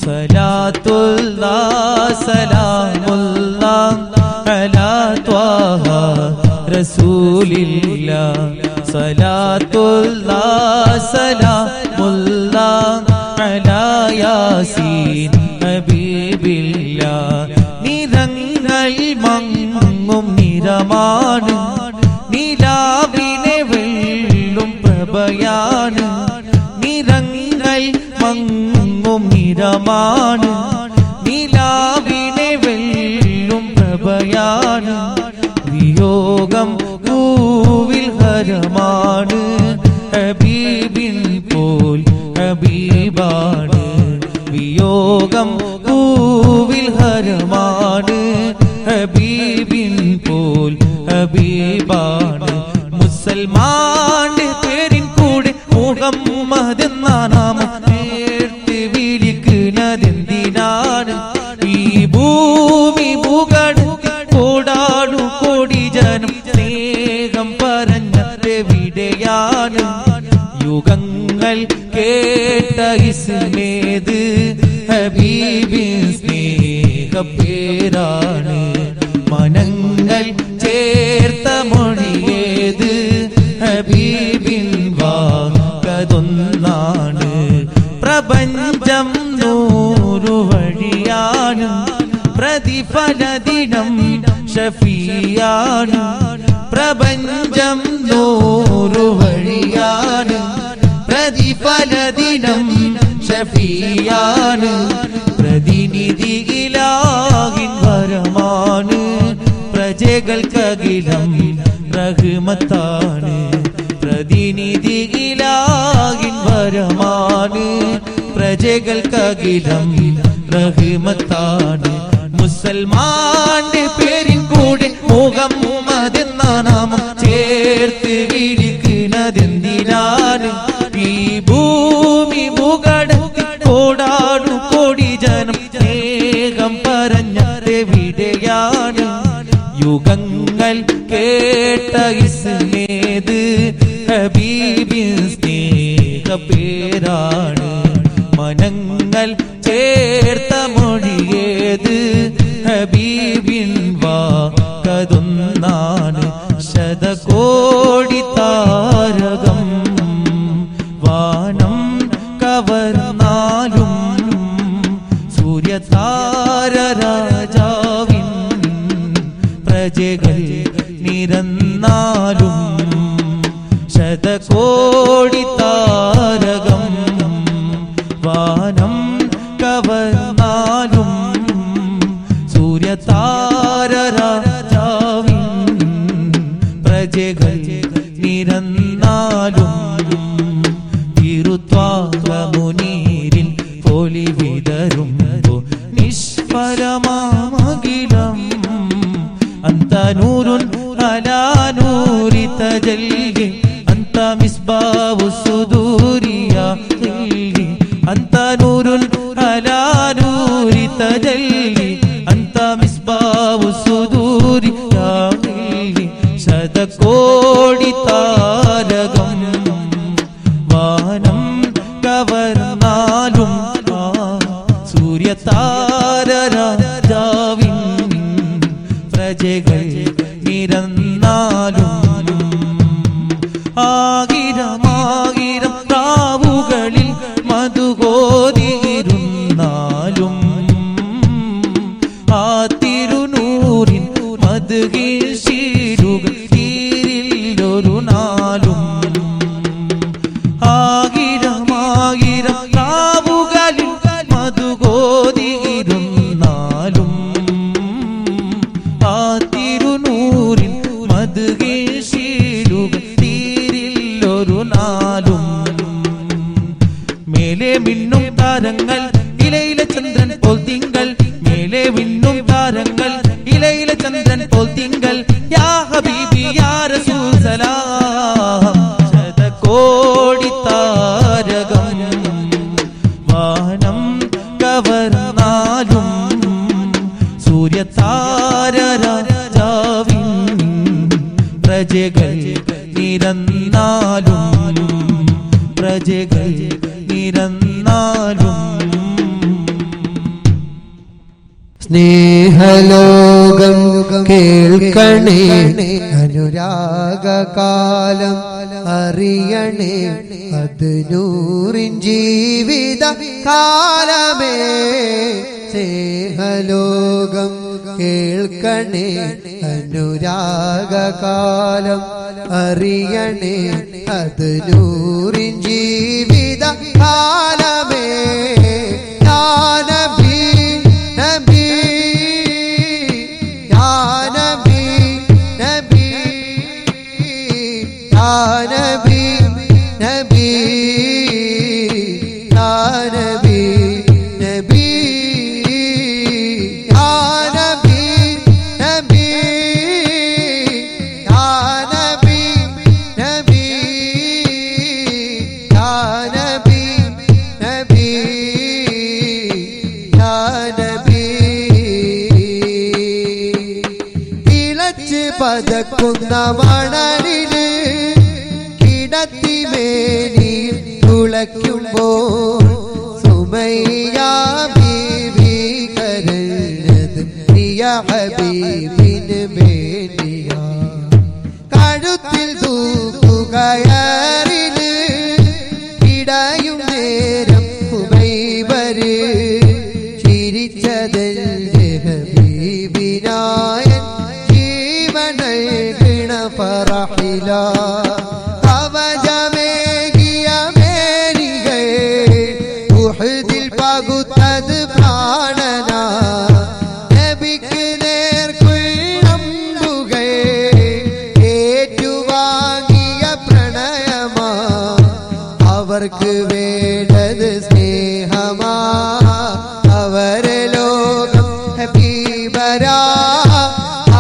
സലാത്തുല്ലാഹ് സലാമുല്ലാഹ് അലാ ത്വാഹ റസൂലില്ലാഹ് സലാത്തുല്ലാഹ് സലാമുല്ലാഹ് അലാ യാസീൻ ഹബീബില്ലാഹ് നിറങ്ങൾ മങ്ങും നിറമാണ് നിലാവിനെ വെള്ളും പ്രഭയാണ് നിറങ്ങൾ മങ്ങും നിറമാണ് നിലാവിനെ വെള്ളും പ്രഭയാണ് വിയോഗം പൂവിൽ ഹരമാണ് ഹബീബിൻ പോൽ ഹബീബാണ് വിയോഗം പൂവിൽ ഹരമാണ് ഹബീബിൻ പോൽ ഹബീബാണ് മുസൽമാന്റെ പേരിൻ കൂടെ മുഹമ്മദ് എന്ന നാമം നേർത്ത് വിളിക്കുന്നതെന്തിനാണ് ഈ ഭൂമി ഭൂകടത്തിൽ കോടാടു കോടി ജനം സ്നേഹം പറഞ്ഞതെവിടെയാണ് യുഗങ്ങൾ കേട്ട ഇസ്മേത് ഹബീബിൻ സ്നേഹപ്പേരാണ് മനങ്ങൾ ചേർത്ത മൊഴിയേത് ഹബീബിൻ വാക്കതൊന്നാണ് പ്രപഞ്ചം നൂറു വഴിയാണ് പ്രതിഫലദിനം ഷഫിയാണ് പ്രപഞ്ചം നൂറു വഴിയാണ് പ്രതിഫലദിനം ഷഫിയാണ് പ്രതിനിധി ഇലാഹിൻ വരമാണ് പ്രജകൾക്കകിലം റഹ്മത്താണ് പ്രതിനിധി ഇലാഹിൻ വരമാണ് പ്രജകൾക്കകിലം റഹ്മത്താണ് മുസൽമാന്റെ പേരിൻ കൂടെ മുഹമ്മദ് എന്ന നാമം ചേർത്ത് വിളിക്കുന്നതെന്തിനാണ് ഈ ഭൂമി മുകടത്തിൽ കോടാനു കോടി ജനം സ്നേഹം പറഞ്ഞതെവിടെയാണ് യുഗങ്ങൾ കേട്ട ഇസ്മേത് ഹബീബിൻ സ്നേഹ പേരാണ് മനങ്ങൾ ചേർത്ത മൊഴിയേത് ഹബീബിൻ വാക്കതൊന്നാണ് ശതകോടി താരകം വാനം കവർന്നാലും സൂര്യതാര രാജാവിൻ പ്രജകൾ നിരന്നാലും ശതകോടി താരകം വാനം കവർന്നാലും സൂര്യതാര രാജാവിൻ പ്രജകൾ നിരന്നാലും തിരുത്വാമുനീരിൽ പൊലി വിതരുമ്പോ നിഷ്ഫലമാമകിലം അന്ത നൂറുൻ അലാ നൂരി തജല്ലി അന്ത മിസ്ബാഹു സുദൂരിയാ ഖില്ലി അന്ത നൂറുൻ അലാ നൂരി തജല്ലി അന്ത മിസ്ബാഹു സുദൂരിയാ ഖില്ലി ശതകോടി താരകം വാനം കവർന്നാലും സൂര്യതാര രാജാവിൻ പ്രജകൾ നിരന്നാലും ആയിരമായിരം കാവുകളിൽ മധുകോതിയിരുന്നാലും ആ തിരുനൂറിൻ മധുകിൽ ശീരുകൾ തീരില്ലൊരു നാളും ആയിരമായിരം കാവുകളിൽ മധുകോതിയിരുന്നാലും ആ തിരുനൂറിൻ മധുകിൽ ശീലുകൾ തീരില്ലൊരു നാളും മേലെ മിന്നും താരങ്ങൾ ഇലയിലെ ചന്ദ്രൻ പോൽ തിങ്കൾ മേലെ മിന്നും താരങ്ങൾ ഇലയിലെ ചന്ദ്രൻ പോൽ തിങ്കൾ യാ ഹബീബി യാ റസൂൽ സലാം ശതകോടി താരകം വാനം കവർന്നാലും സൂര്യതാര രാജാവിൻ പ്രജകൾ നിരന്നാലും പ്രജകൾ നിരന്നാലും സ്നേഹലോകം കേൾക്കണേ അനുരാഗകാലം അറിയണേ അത് നൂറിൻ ജീവിത കാലമേ സ്നേഹലോകം കേൾക്കണേ അനുരാഗകാലം അറിയണേ അത് നൂറിൻ ജീവിത കാലമേ പതക്കുന്ന മണലില് കിടത്തിമേനി തുളയ്ക്കുമ്പോൾ സുമയ്യ ബീവി കരഞ്ഞത് പ്രിയ ഹബീബിന് വേണ്ടിയാ കഴുത്തിൽ തൂക്കുകയറില് കിടയും നേരം मौला कवचमेകിയ മേനികേ ഉഹദിൽ പകുത്തത് പ്രാണനാ നബിക്ക് നേർക്കുള്ളമ്പുകേ ഏറ്റുവാങ്ങിയ പ്രണയമാ അവർക്ക് വേണ്ടത് സ്നേഹമാ അവരെ ലോകം ഹബീബരാ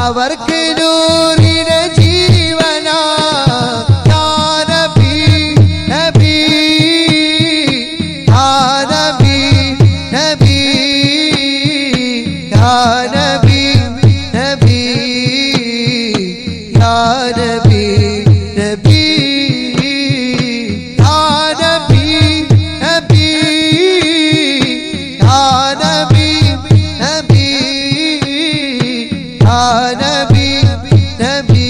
അവർക്ക് നൂറിന് ജീവനാ യാ നബി നബി യാ നബി നബി യാ നബി നബി യാ നബി നബി യാ നബി നബി യാ നബി നബി യാ നബി നബി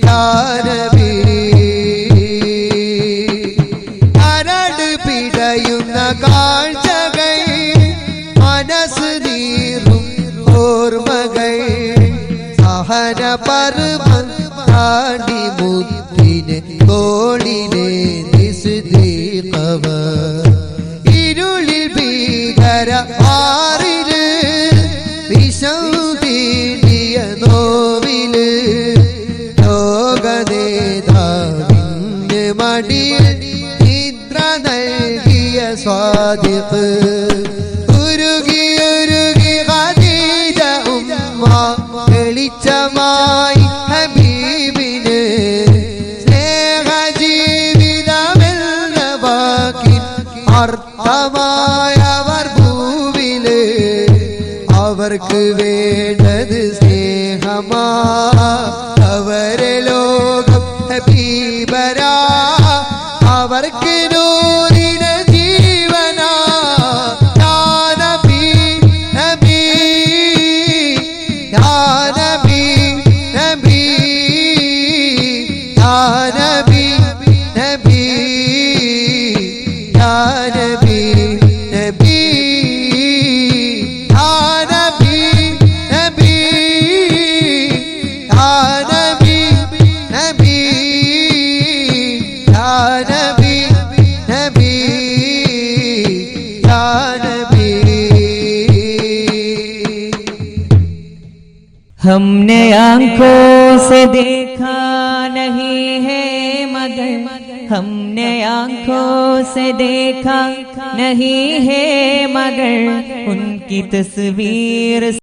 യാ നബി കരട് പിടയുന്ന കാഴ്ചകൾ മനസ്സ് നീറും ഓർമ്മകൾ സഹന പർവം താണ്ടി മുത്തിനെ തോളിലെ നിസ്ദീഖവ ഇരുളിൽ ഭീകര ആറില് വിഷം തീണ്ടിയ നോവില് ലോകനേതാവിന് മടിയിൽ നിദ്ര നൽകിയ സ്വാദിഖ് ഉരുകി ഉരുകി ഖദീജ ഉമ്മ വെളിച്ചമായി ഹബീബിന് സ്നേഹ ജീവിതമെന്ന വാക്കിൻ അർത്ഥമായവർ ഭൂവില് അവർക്ക് വേണ്ടത് സ്നേഹമാ അവരെ ലോകം ഹബീബരാ അവർക്ക് നൂറിന് ജീവനാ യാ നബി നബി യാ നബി നബി യാ നബി നബി യാ നബി നബി യാ നബി നബി യാ നബി നബി യാ നബി നബി യാ നബി हमने आंखों से देखा नहीं है मगर हमने आंखों से देखा नहीं है मगर उनकी तस्वीर